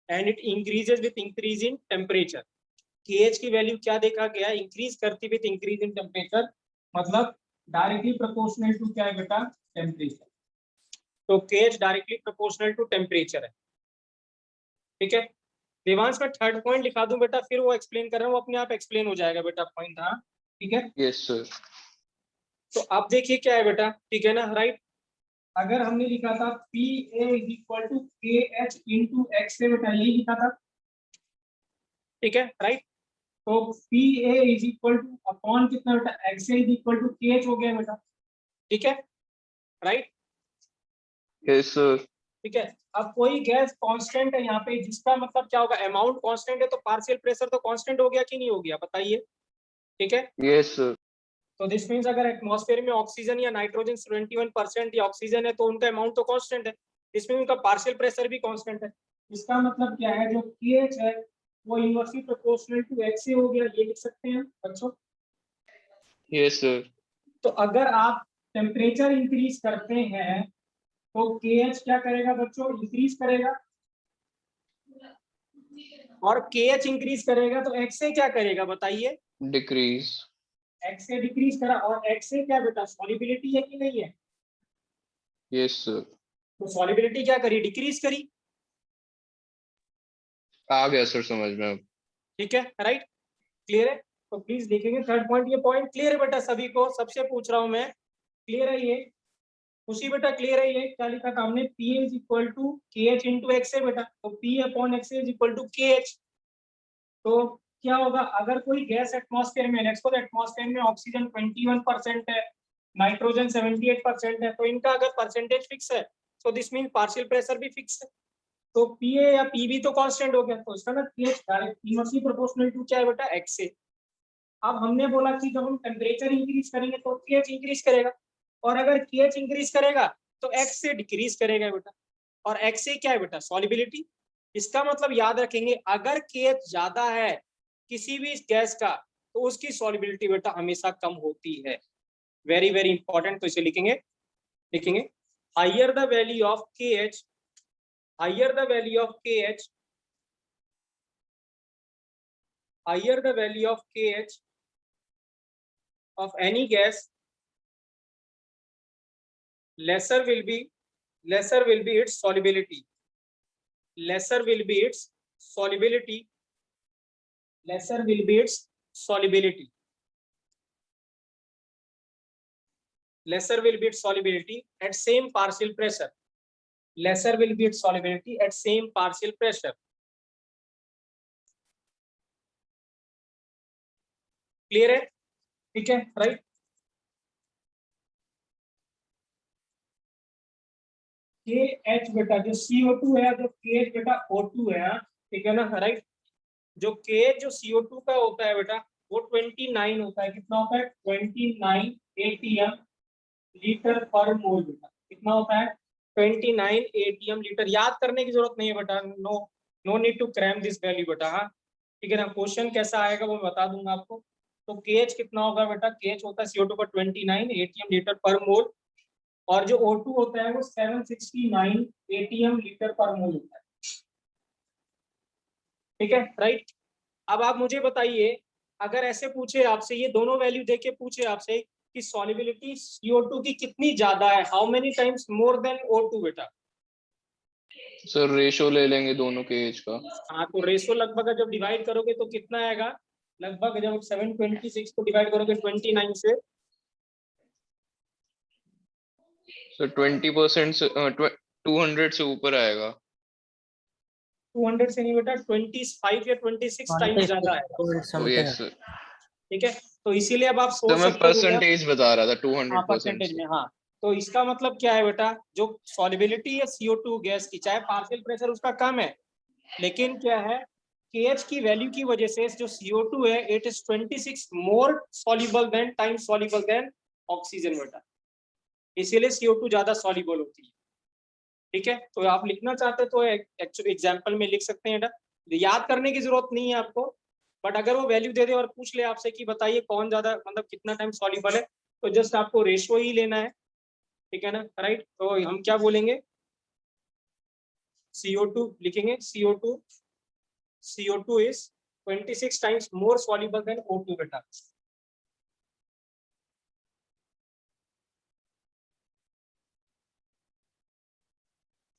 and it increases with increase in temperature। KH की value क्या देखा गया, इंक्रीज करती with increase in temperature, मतलब directly proportional to क्या है बेटा, टेम्परेचर। तो KH directly proportional to temperature है। ठीक है, देवांश में थर्ड पॉइंट लिखा दूं बेटा, फिर वो एक्सप्लेन कर रहा हूँ, वो अपने आप एक्सप्लेन हो जाएगा बेटा पॉइंट। हाँ ठीक है, यस सर। तो आप देखिए क्या है बेटा, ठीक है ना राइट। अगर हमने लिखा था P A is equal to K H into X से बेटा, ये लिखा था। ठीक है राइट, तो P A is equal to upon कितना बेटा, X A is equal to K H हो गया बेटा। ठीक है राइट, यस सर। ठीक है। अब कोई गैस कांस्टेंट है यहाँ पे, जिसका मतलब क्या होगा, अमाउंट कांस्टेंट है तो पार्शियल प्रेशर तो कांस्टेंट हो गया कि नहीं हो गया, बताइए। ठीक है, यस सर। तो दिस मीन्स अगर एटमॉस्फेयर में ऑक्सीजन या नाइट्रोजन 71% या ऑक्सीजन है तो उनका अमाउंट तो कांस्टेंट है, इसमें उनका पार्शियल प्रेशर भी कांस्टेंट है। इसका मतलब क्या है, जो pH है वो इनवर्सली प्रोपोर्शनल टू x से हो गया, ये लिख सकते हैं बच्चों। Yes sir. तो अगर आप टेम्परेचर इंक्रीज करते हैं तो KH क्या करेगा बच्चों, इंक्रीज करेगा, और KH इंक्रीज करेगा तो x से क्या करेगा बताइए, डिक्रीज। x से डिक्रीज करा, और x से क्या बेटा, सॉल्युबिलिटी है कि नहीं है, यस सर। तो सॉल्युबिलिटी क्या करी, डिक्रीज करी। आ गया सर समझ में अब। ठीक है राइट, क्लियर है। तो प्लीज देखेंगे थर्ड पॉइंट, ये पॉइंट क्लियर है बेटा सभी को, सबसे पूछ रहा हूं मैं, क्लियर है ये, खुशी बेटा क्लियर है ये, क्या लिखा था हमने, P is equal to K H into X है बेटा, तो P upon X is equal to K H. तो क्या होगा, अगर कोई गैस एटमॉस्फेयर में, लेट्स सपोज एटमॉस्फेयर में ऑक्सीजन 21% है, नाइट्रोजन 78% है, तो इनका अगर परसेंटेज फिक्स है तो दिस मीन पार्शियल प्रेशर भी फिक्स है। तो पीए या पीबी तो कांस्टेंट हो गया, तो इसका ना PH direct inversely proportional to क्या है बेटा, एक्स से। अब हमने बोला कि जब हम टेम्परेचर इंक्रीज करेंगे तो पीएच इंक्रीज करेगा, और अगर पीएच इंक्रीज करेगा तो एक्स से डिक्रीज करेगा बेटा, और एक्स से क्या है बेटा, सॉल्युबिलिटी। इसका मतलब याद रखेंगे, अगर केएच ज्यादा है किसी भी गैस का तो उसकी सॉल्युबिलिटी बेटा हमेशा कम होती है, वेरी वेरी इंपॉर्टेंट। तो इसे लिखेंगे, लिखेंगे higher the value of KH, higher the value of KH, higher the value of KH of any gas, lesser will be its solubility, lesser will be its solubility, lesser will be its solubility, lesser will be its solubility at same partial pressure, lesser will be its solubility at same partial pressure। Clear है, ठीक है right. के H बेटा जो CO2 है, जो के H बेटा O2 है, ठीक है ना, राइट। जो के जो CO2 का होता है बेटा वो 29 होता है। कितना होता है? 29 ATM लीटर पर मोल बेटा। कितना होता है? 29 ATM लीटर। याद करने की जरूरत नहीं है बेटा, no need to cram this value बेटा। हाँ ठीक है ना, क्वेश्चन कैसा आएगा वो मैं बता दूंगा आपको। तो केएच कितना होगा बेटा? केएच होता है CO2 का 29 ATM लीटर पर मोल, और जो O2 होता है वो 769 ATM लीटर पर मोल होता है। ठीक है, राइट। अब आप मुझे बताइए, अगर ऐसे पूछे आपसे, ये दोनों वैल्यू देके पूछे आपसे कि सॉल्युबिलिटी CO2 की कितनी ज्यादा है, how many times more than O2 बेटा? सर रेशो ले लेंगे दोनों के एज का। हाँ, तो रेशो लगभग जब डिवाइड करोगे तो कितना आएगा? लगभग जब 726 को डिवाइड करोगे 29 से, सर 20% से 200 से ऊपर आएगा। 200 से नहीं बेटा, 25 या 26 टाइम्स ज्यादा आएगा। ओ समथिंग यस सर। ठीक है, तो इसीलिए अब आप तो सोच मैं सकते हो बेटा। परसेंटेज बता रहा था हाँ 200% परसेंटेज से। में, हाँ। तो इसका मतलब क्या है बेटा, जो सॉल्युबिलिटी है CO2 गैस की, चाहे पार्शियल प्रेशर उसका कम है, लेकिन क्या है, KH की वैल्यू की वजह से जो CO2 है it is 26 more soluble than time soluble than oxygen बेटा। इसीलिए CO2 ज्यादा सॉल्युबल होती है। ठीक है, तो आप लिखना चाहते तो एक्चुअली एग्जांपल में लिख सकते हैं बेटा, याद करने की जरूरत नहीं है आपको। बट अगर वो वैल्यू दे दे और पूछ ले आपसे कि बताइए कौन ज्यादा, मतलब कितना टाइम सॉल्युबल है, तो जस्ट आपको रेशियो ही लेना है। ठीक है ना, राइट। तो हम क्या बोलेंगे, CO2 लिखेंगे, CO2 is 26 times more soluble than O2 बेटा।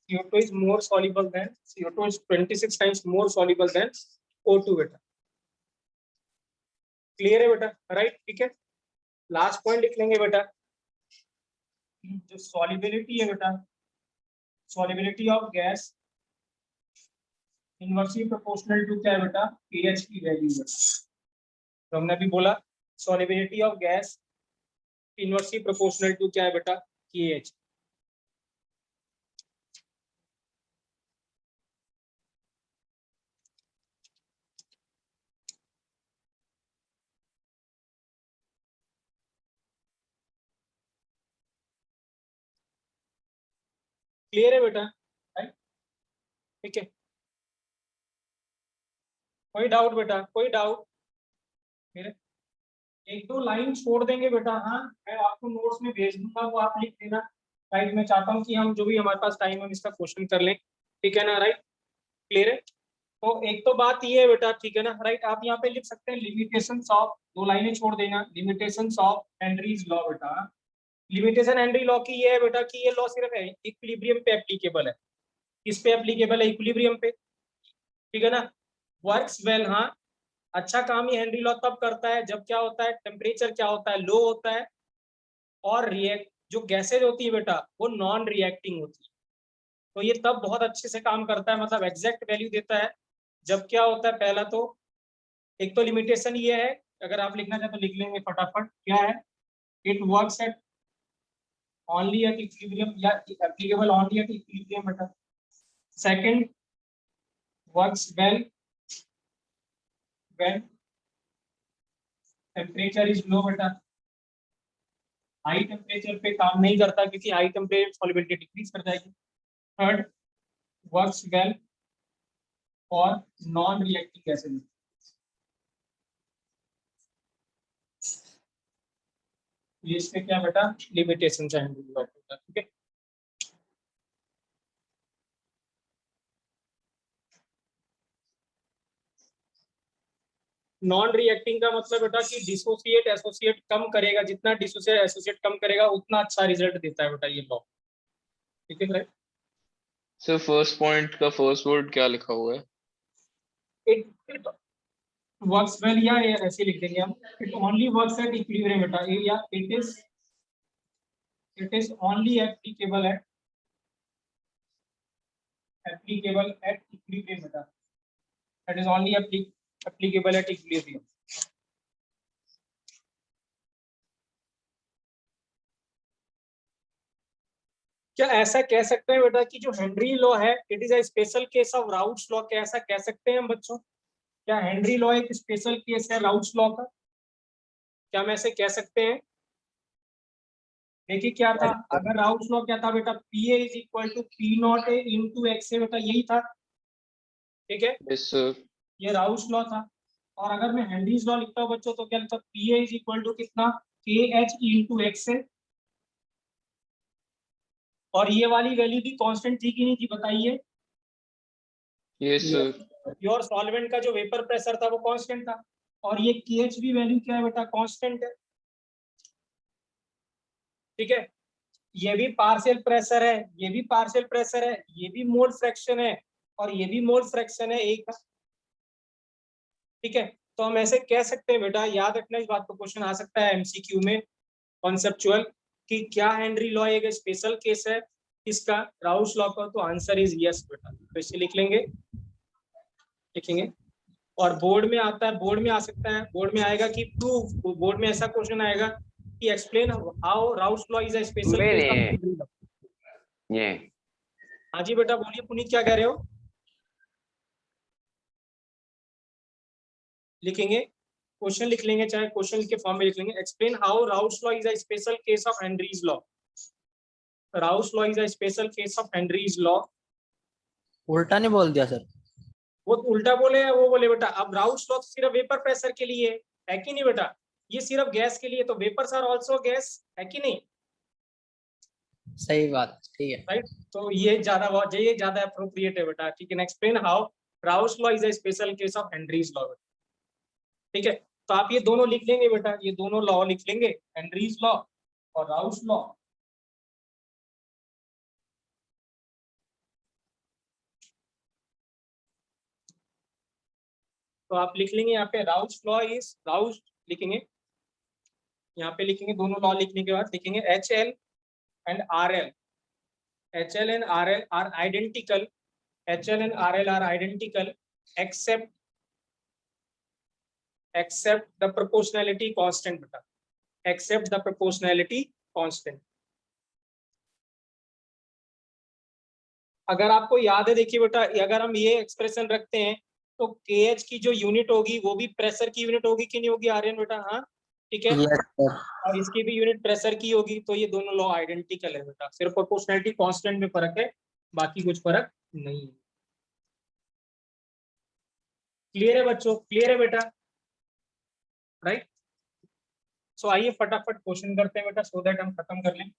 CO2 is more soluble than, CO2 is 26 times more soluble than O2 बेटा। क्लियर है बेटा, राइट। ठीक है, लास्ट पॉइंट लिख लेंगे बेटा, जो सॉल्युबिलिटी है बेटा, solubility of gas inversely proportional to क्या है बेटा? KH की वैल्यू बेटा। तो हमने अभी बोला solubility of gas inversely proportional to क्या है बेटा? KH। क्लियर है बेटा, राइट। ठीक है, कोई डाउट बेटा? कोई डाउट? मेरे एक दो लाइन छोड़ देंगे बेटा, हाँ मैं आपको नोट्स में भेज दूंगा, वो आप लिख देना। राइट, मैं चाहता हूँ कि हम जो भी हमारे पास टाइम है हम इसका क्वेश्चन कर लें। ठीक है ना, राइट। क्लियर है। तो एक तो बात ये है बेटा, ठीक है ना, राइट, आप यहाँ पे लिख सकते हैं लिमिटेशंस ऑफ, दो लाइनें छोड़ देना, लिमिटेशंस ऑफ हेनरीज लॉ बेटा। लिमिटेशन हेनरी लॉ की ये है बेटा कि ये लॉ सिर्फ है इक्विलिब्रियम पे एप्लीकेबल है। किस पे एप्लीकेबल है? इक्विलिब्रियम पे। ठीक है ना, वर्क्स वेल, हाँ अच्छा काम ये हेनरी लॉ तब करता है जब क्या होता है, टेम्परेचर क्या होता है? लो होता है, और रिएक्ट जो गैसेज होती है बेटा वो नॉन रिएक्टिंग होती है। तो ये तब बहुत अच्छे से काम करता है, मतलब एग्जैक्ट वैल्यू देता है जब क्या होता है। पहला तो एक तो लिमिटेशन ये है, अगर आप लिखना चाहे तो लिख लेंगे फटाफट, क्या है? It works at only at equilibrium, या एप्लीकेबल ओनली एट इक्विलिब्रियम बेटा। Second, works well when temperature is low बेटा। हाई टेम्परेचर पे काम नहीं करता क्योंकि हाई टेम्परेचर सॉल्युबिलिटी डिक्रीज कर जाएगी। थर्ड, वर्क्स वेल और नॉन रिएक्टिंग गैसेज। ये इसके क्या बेटा? लिमिटेशन चाहिए। ठीक है, नॉन रिएक्टिंग का मतलब बेटा कि डिसोसिएट एसोसिएट कम करेगा, जितना डिसोसिएट एसोसिएट कम करेगा उतना अच्छा रिजल्ट देता है बेटा ये लॉ। ठीक है, राइट। सर फर्स्ट पॉइंट का फर्स्ट वर्ड क्या लिखा हुआ है? इट वर्क्स वेल, या ऐसे लिख देंगे हम, it only works at equilibrium बेटा, या it is only applicable at equilibrium बेटा। That is only applicable at equilibrium। क्या ऐसा कह सकते हैं बेटा कि जो हेनरी लॉ है it is a special case of routes law? क्या ऐसा कह सकते हैं हम बच्चों? क्या हेनरी लॉ एक स्पेशल केस है राउट्स लॉ का? क्या हम ऐसे कह सकते हैं? देखिए क्या था, अगर राउट्स लॉ क्या था बेटा, P A is equal to P nought A into X A, बेटा यही था, ठीक है, यस सर। ये राउट्स लॉ था। और अगर मैं हेनरीज लॉ लिखता हूँ बच्चों तो क्या लिखता हूँ, P A is equal to कितना, के एच इंटू एक्स ए। और ये वाली वैल्यू भी कांस्टेंट थी कि नहीं थी बताइए? Yes sir. प्योर सॉल्वेंट का जो वेपर प्रेशर था वो कांस्टेंट था। और ये केएच भी वैल्यू क्या है बेटा, कांस्टेंट है, ठीक है। ये भी पार्शियल प्रेशर है, ये भी पार्शियल प्रेशर है, ये भी मोल फ्रैक्शन है, और ये भी मोल फ्रैक्शन है एक, ठीक है। तो हम ऐसे कह सकते हैं बेटा, याद रखना इस बात को, क्वेश्चन आ सकता है एमसीक्यू में कॉन्सेप्चुअल, कि क्या हेनरी लॉ एक स्पेशल केस है इसका, राउस लॉ का? तो आंसर इज यस बेटा। तो इसे लिख लेंगे, लिखेंगे। और बोर्ड में आता है, बोर्ड में आ सकता है, बोर्ड में आएगा कि प्रूव, बोर्ड में ऐसा क्वेश्चन आएगा कि explain how Rouse law is a special case of Henry law. ये हाँ जी बेटा बोलिए पुनीत, क्या कह रहे हो? लिखेंगे, क्वेश्चन लिख लेंगे, चाहे क्वेश्चन के फॉर्म में लिख लेंगे, explain how Rouse law is a special case of Henry's law. Rouse law is a special case of Henry's law. उल्टा नहीं बोल दिया सर? वो उल्टा बोले या वो बोले बेटा? अब राउस लॉ सिर्फ वेपर प्रेशर के लिए है कि नहीं बेटा? ये सिर्फ गैस के लिए, तो वेपर्स आर आल्सो गैस, है कि नहीं? सही बात, ठीक है। राइट, तो ये ज्यादा अप्रोप्रिएट है बेटा, ठीक है। Explain how Rouse law is a special case of Henry's law, ठीक है। तो आप ये दोनों लिख लेंगे बेटा, ये दोनों लॉ लिख लेंगे, हेनरीज लॉ और राउस लॉ। तो आप लिख लेंगे यहाँ पे राउस लॉ इज, राउस लिखेंगे, यहाँ पे लिखेंगे, दोनों लॉ लिखने के बाद लिखेंगे H L and R L, H L and R L are identical, H L and R L are identical except, except the proportionality constant बेटा, एक्सेप्ट द प्रोपोर्शनैलिटी कांस्टेंट। अगर आपको याद है देखिए बेटा, अगर हम ये एक्सप्रेशन रखते हैं तो के एच की जो यूनिट होगी वो भी प्रेशर की यूनिट होगी कि नहीं होगी आर्यन बेटा? हाँ, ठीक है। Yes sir. और इसकी भी यूनिट प्रेशर की होगी, तो ये दोनों लॉ आइडेंटिकल है बेटा, सिर्फ प्रोपोर्शनैलिटी कांस्टेंट में फर्क है, बाकी कुछ फर्क नहीं है। क्लियर है बच्चों, क्लियर है बेटा? राइट, सो आइए फटाफट क्वेश्चन करते हैं बेटा, सो दैट हम खत्म कर लें।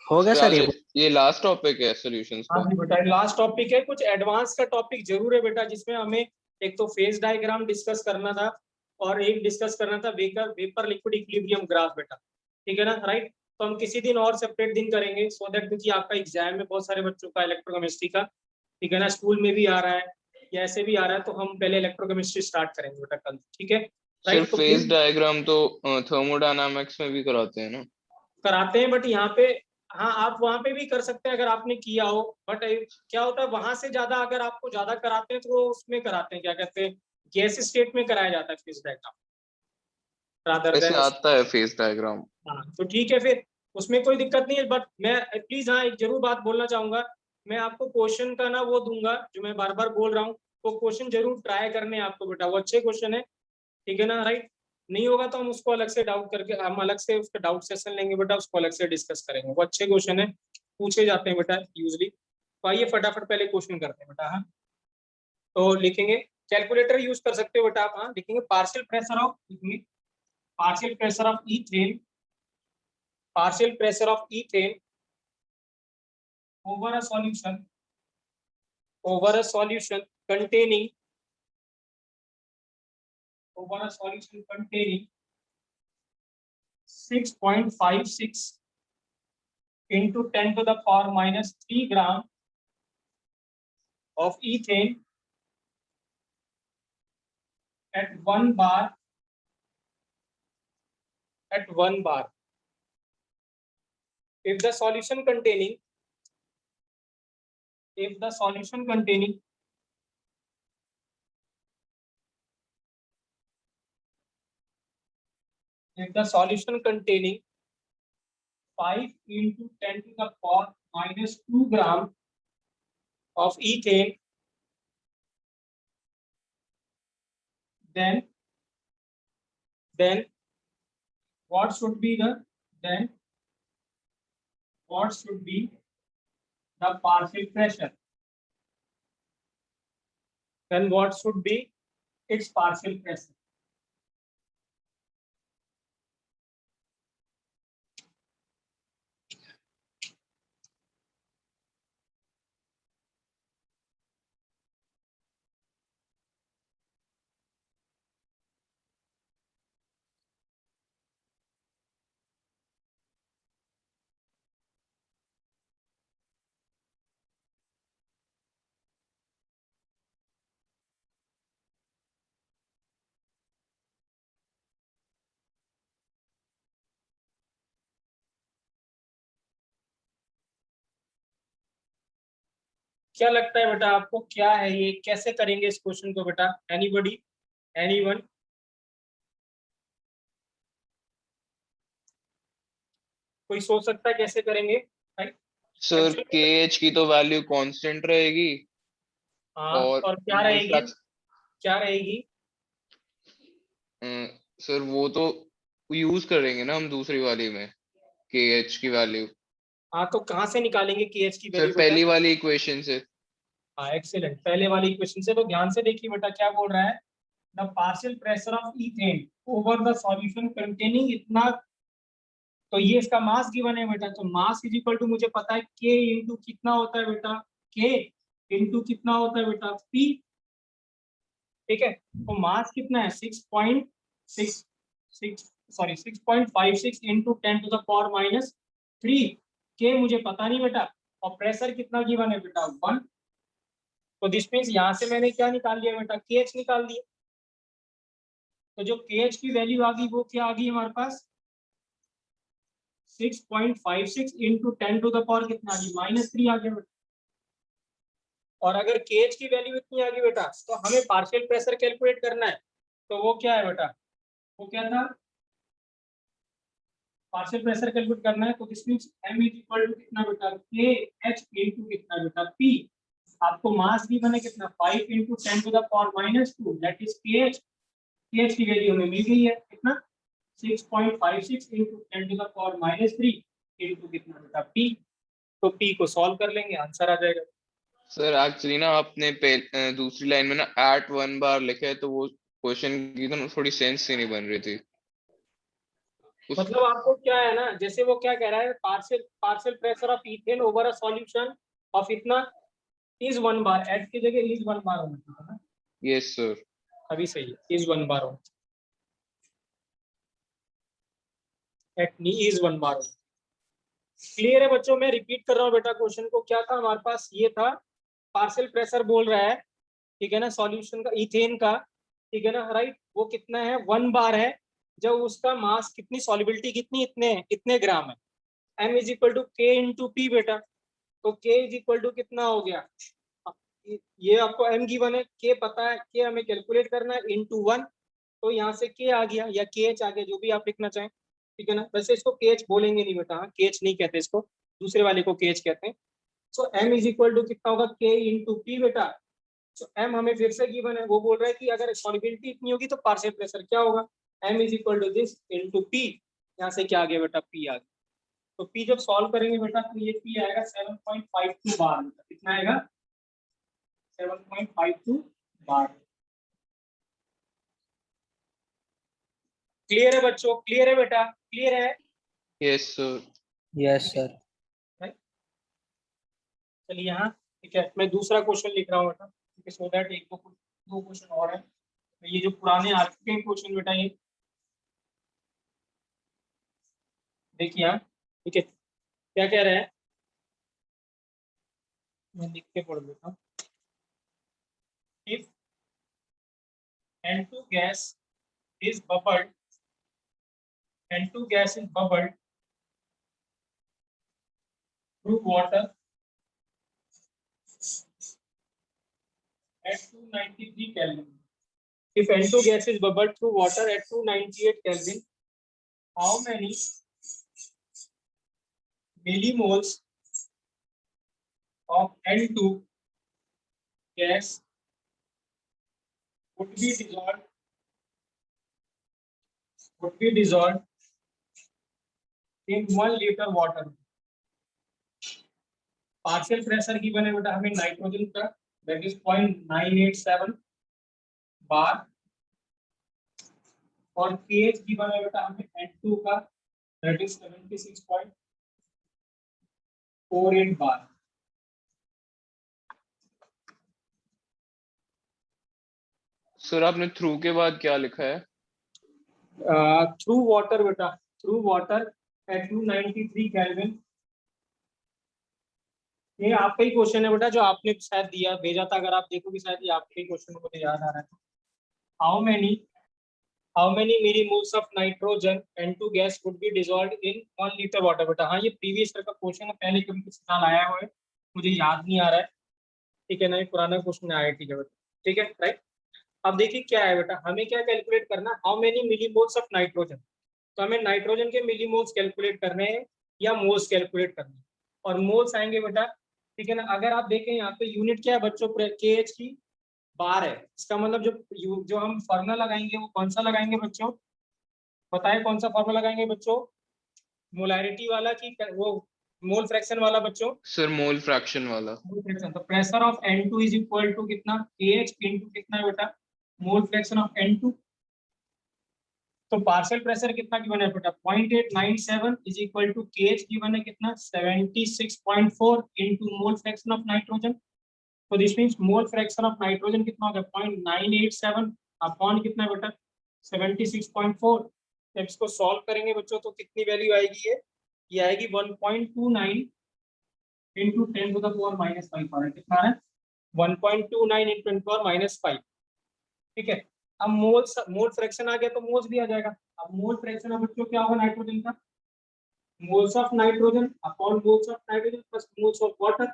हो गया सर आज ये? ये लास्ट टॉपिक है सॉल्यूशंस हाँ का? जी बेटा, लास्ट टॉपिक है, कुछ एडवांस का टॉपिक जरूर है बेटा, जिसमें हमें एक तो फेज डायग्राम डिस्कस करना था, और एक डिस्कस करना था vapour vapour liquid equilibrium graph बेटा, ठीक है ना? राइट, तो हम किसी दिन और सेपरेट दिन करेंगे, सो दैट क्योंकि आपका एग्जाम में बहुत सारे बच्चों का इलेक्ट्रोकेमिस्ट्री का, ठीक है ना, स्कूल में भी आ रहा है या ऐसे भी आ रहा है, तो हम पहले इलेक्ट्रोकेमिस्ट्री स्टार्ट करेंगे बेटा कल, ठीक है। सर राइट, तो फेज डायग्राम तो थर्मोडायनामिक्स में भी कराते हैं ना? कराते हैं, बट यहाँ पे, हाँ आप वहां पे भी कर सकते हैं अगर आपने किया हो, बट क्या होता है वहां से ज्यादा अगर आपको ज्यादा कराते हैं तो वो उसमें कराते हैं, क्या कहते हैं, गैस स्टेट में कराया जाता है फेज डायग्राम रादर ऐसे देन। आता है फेज डायग्राम? हाँ तो ठीक है फिर, उसमें कोई दिक्कत नहीं है, बट मैं प्लीज हाँ एक जरूर बात बोलना चाहूंगा, मैं आपको क्वेश्चन का ना वो दूंगा जो मैं बार बार बोल रहा हूँ, वो क्वेश्चन जरूर ट्राई करने हैं आपको बेटा, वो अच्छे क्वेश्चन है, ठीक है ना? राइट, नहीं होगा तो हम उसको अलग से डाउट करके, हम अलग से उसका डाउट सेशन लेंगे बेटा, उसको अलग से डिस्कस करेंगे, वो अच्छे क्वेश्चन है, पूछे जाते हैं बेटा यूजली। तो आइए फटाफट पहले क्वेश्चन करते हैं बेटा। हाँ, तो लिखेंगे, कैलकुलेटर यूज कर सकते हो बेटा आप। हाँ लिखेंगे, पार्शियल प्रेशर ऑफ, लिखेंगे partial pressure of ethane, partial pressure of ethane over a solution, over a solution containing, over a solution containing 6.56 into 10 to the power minus 3 gram of ethane at 1 bar, at 1 bar. If the solution containing, if the solution containing if the solution containing 5 into 10 to the power minus 2 gram of ethane, then what should be the partial pressure? Then what should be its partial pressure? क्या लगता है बेटा आपको, क्या है ये, कैसे करेंगे इस क्वेश्चन को बेटा? Anybody, anyone? कोई सोच सकता है कैसे करेंगे? सर KH की तो वैल्यू कांस्टेंट रहेगी। हाँ, और क्या रहेगी? क्या रहेगी? सर वो तो यूज करेंगे ना हम दूसरी वाली में KH की वैल्यू। हाँ, तो कहाँ से निकालेंगे KH की सर वैल्यू? पहली वाली इक्वेशन से। हाँ, एक्सीलेंट, पहले वाली इक्वेशन से। तो ध्यान से देखिए बेटा क्या बोल रहा है, the partial pressure of ethane over the solution containing इतना। तो ये इसका मास गिवन है बेटा, तो मास इज इक्वल टू, मुझे पता है K इंटू कितना होता है बेटा, K इंटू कितना होता है बेटा, P। ठीक है, तो मास कितना है 6.56 into 10 to the power minus 3। K मुझे पता नहीं बेटा, और प्रेशर कितना गिवन है बेटा 1। तो दिस मीन्स यहाँ से मैंने क्या निकाल लिया बेटा, KH निकाल दिया। तो जो KH की वैल्यू आ गई वो क्या आ गई हमारे पास, 6.56 इंटू 10 टू द पावर कितना आ गई, -3 आ गया बेटा। और अगर KH की वैल्यू इतनी आ गई बेटा, तो हमें पार्शियल प्रेशर कैलकुलेट करना है। तो वो क्या है बेटा, वो क्या था, पार्शियल प्रेशर कैलकुलेट करना है। तो this means M is equal to कितना बेटा, KH इनटू कितना बेटा, P। आपको मास भी बने कितना, 5 into 10 to the power -2, that is KH। KH की वैल्यू हमें मिल गई है कितना, 6.56 into 10 to the power -3 into कितना बेटा, P। तो P को सॉल्व कर लेंगे, आंसर आ जाएगा। सर एक्चुअली ना आपने दूसरी लाइन में ना एट 1 बार लिखा है, तो वो क्वेश्चन की तो थोड़ी सेंस ही नहीं बन रही थी। मतलब आपको क्या है ना, जैसे वो क्या कह रहा है, partial pressure of ethane over a solution of इतना इज 1 बार, एट की जगह इज 1 बार होना चाहिए ना। Yes sir. अभी सही है, इज 1 बार होना चाहिए, एट नहीं इज 1 बार होना। क्लियर है बच्चों? मैं रिपीट कर रहा हूँ बेटा क्वेश्चन को। क्या था हमारे पास, ये था पार्शियल प्रेशर बोल रहा है, ठीक है ना, सॉल्यूशन का, इथेन का, ठीक है ना, राइट। वो कितना है, 1 बार है, जब उसका मास कितनी, सॉल्युबिलिटी कितनी, इतने ग्राम है। M is equal to K into P बेटा। तो K इज इक्वल टू कितना हो गया, ये आपको M गिवन है, K पता है, K हमें कैलकुलेट करना है इंटू 1। तो यहाँ से K आ गया या KH आ गया, जो भी आप लिखना चाहें, ठीक है ना। वैसे इसको KH बोलेंगे नहीं बेटा, KH नहीं कहते इसको, दूसरे वाले को KH कहते हैं। सो M इज इक्वल टू कितना होगा, K इंटू P बेटा। तो M हमें फिर से गिवन है, वो बोल रहा है कि अगर सॉल्युबिलिटी इतनी होगी तो पार्शियल प्रेशर क्या होगा, M is equal to this into P। यहाँ से क्या आ गया बेटा, P आ गया। तो P जब सॉल्व करेंगे बेटा, तो ये P आएगा 7.52 बार। कितना आएगा, 7.52 बार। क्लियर है बच्चों, क्लियर है बेटा, क्लियर है? Yes sir. Yes sir. चलिए यहाँ, ठीक है, मैं दूसरा क्वेश्चन लिख रहा हूँ बेटा, ठीक है, सो दैट एक दो क्वेश्चन और है। तो ये जो पुराने आ चुके हैं क्वेश्चन बेटा, ये देखिए यहाँ, ठीक है, क्या कह रहा है, मैं लिख के पढ़ देता हूँ। If N2 gas is bubbled through water at 293 Kelvin. If N2 gas is bubbled through water at 298 Kelvin, how many millimoles of N2 gas would be dissolved in 1 liter water. Partial pressure की बने बेटा हमें nitrogen का that is 0.987 बार और pH की बने बेटा हमें N2 का दैट इज 76.48 बार. सर आपने थ्रू के बाद क्या लिखा है? थ्रू वाटर बेटा, थ्रू वाटर एट 293 केल्विन. ये आपका ही क्वेश्चन है बेटा जो आपने शायद दिया भेजा था, अगर आप देखोगे शायद ये आपके ही क्वेश्चन मुझे याद आ रहा है. How many millimoles of nitrogen N2 gas would be dissolved in 1 liter water. बेटा हाँ ये प्रीवियस ईयर का क्वेश्चन है, पहले कभी कुछ साल आया हुआ है, मुझे याद नहीं आ रहा है. ठीक है ना, ये पुराना क्वेश्चन आया. ठीक है बेटा, ठीक है राइट. अब देखिए क्या है बेटा, हमें क्या कैलकुलेट करना, how many millimoles of nitrogen. तो हमें नाइट्रोजन के मिलीमोल्स कैलकुलेट करने हैं या मोल्स कैलकुलेट करने हैं, और मोल्स आएंगे बेटा. ठीक है ना, अगर आप देखें यहाँ पे यूनिट क्या है बच्चों, KH की बार है. इसका मतलब जो हम फॉर्मूला लगाएंगे वो कौन सा लगाएंगे बच्चों, बताएं कौन सा फॉर्मूला लगाएंगे बच्चों, मोलैरिटी वाला कि वो मोल फ्रैक्शन वाला बच्चों? सर मोल फ्रैक्शन वाला. Mole fraction. तो pressure of N2 is equal to कितना, KH इनटू कितना है बेटा, मोल फ्रैक्शन ऑफ N2. तो पार्शियल प्रेशर कितना गिवन है बेटा, 0.897 is equal to KH given है कितना, 76.4 into mole fraction of nitrogen. तो this means mole fraction of nitrogen कितना होगा, 0.987 अपॉन कितना बेटा, 76.4. जब इसको सॉल्व करेंगे बच्चों तो कितनी वैल्यू आएगी, ये आएगी 1.29 इनटू 10 टू द पावर -5. कितना है, 1.29 इनटू 10 पावर -5. ठीक है. अब मोल फ्रैक्शन आ गया तो मोल्स भी आ जाएगा. अब मोल फ्रैक्शन ऑफ बच्चों क्या होगा नाइट्रोजन का, moles of nitrogen upon moles of nitrogen plus moles of water.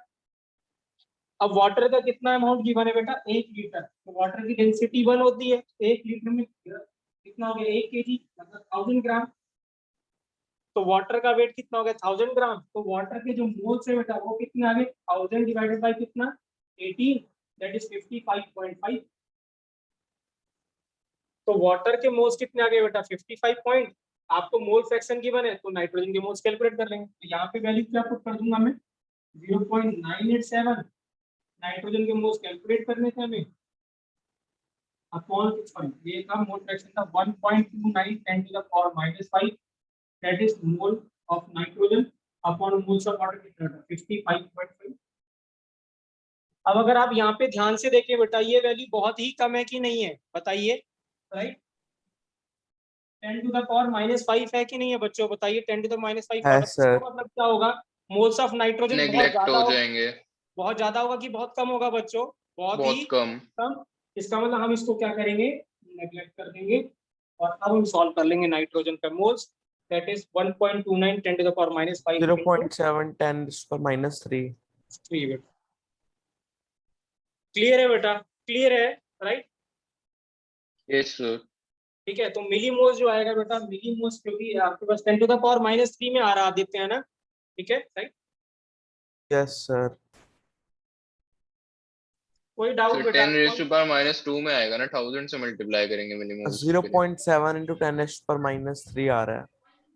अब वाटर का कितना अमाउंट गिवन है बेटा, 1 लीटर. तो वाटर की डेंसिटी 1 होती है, 1 लीटर में कितना हो गया, 1 kg मतलब 1000 ग्राम. तो वाटर का वेट कितना हो गया, 1000 ग्राम. तो वाटर के जो मोल्स है बेटा वो कितने आ गए, 1000 डिवाइडेड बाय कितना, 18 दैट इज 55.5. तो वाटर के मोल्स कितने आ गए बेटा, 55 पॉइंट. आपको मोल फ्रैक्शन गिवन है तो नाइट्रोजन के मोल्स कैलकुलेट कर लेंगे. तो यहाँ पे वैल्यू क्या पुट कर दूंगा मैं, 0.987 नाइट्रोजन के मोल्स कैलकुलेट करने थे हमें अपॉन किस पर, ये था मोल फ्रैक्शन था 1.29 10 to the power -5 that is mole of nitrogen upon moles of water कितना था, 55.5. अब अगर आप यहाँ पे ध्यान से देखें बेटा ये वैल्यू बहुत ही कम है कि नहीं है, बताइए राइट. 10 टू द पावर -5 है कि नहीं है बच्चों, बताइए. 10 टू द -5 है सर. मतलब क्या होगा, मोल्स ऑफ नाइट्रोजन बहुत नेग्लेक्ट ज्यादा हो जाएंगे. बहुत ज्यादा होगा कि बहुत कम होगा बच्चों, बहुत ही कम. कम. इसका मतलब हम इसको क्या करेंगे, नेग्लेक्ट कर देंगे. और अब हम सॉल्व कर लेंगे नाइट्रोजन का moles that is 1.29 10 to the power -5 0.7 10 पर -3. क्लियर है बेटा, क्लियर है राइट. Yes sir. ठीक है. तो मिलीमोल्स जो आएगा बेटा, मिलीमोल्स क्योंकि आपके पास 10 टू द पावर -3 में आ रहा आदित्य है ना, ठीक है राइट. Yes sir. कोई डाउट सर बेटा, 10 रेज़ टू पावर -2 में आएगा ना, 1000 से मल्टीप्लाई करेंगे मिनिमम. 0.7 इंटू 10 पर -3 आ रहा है.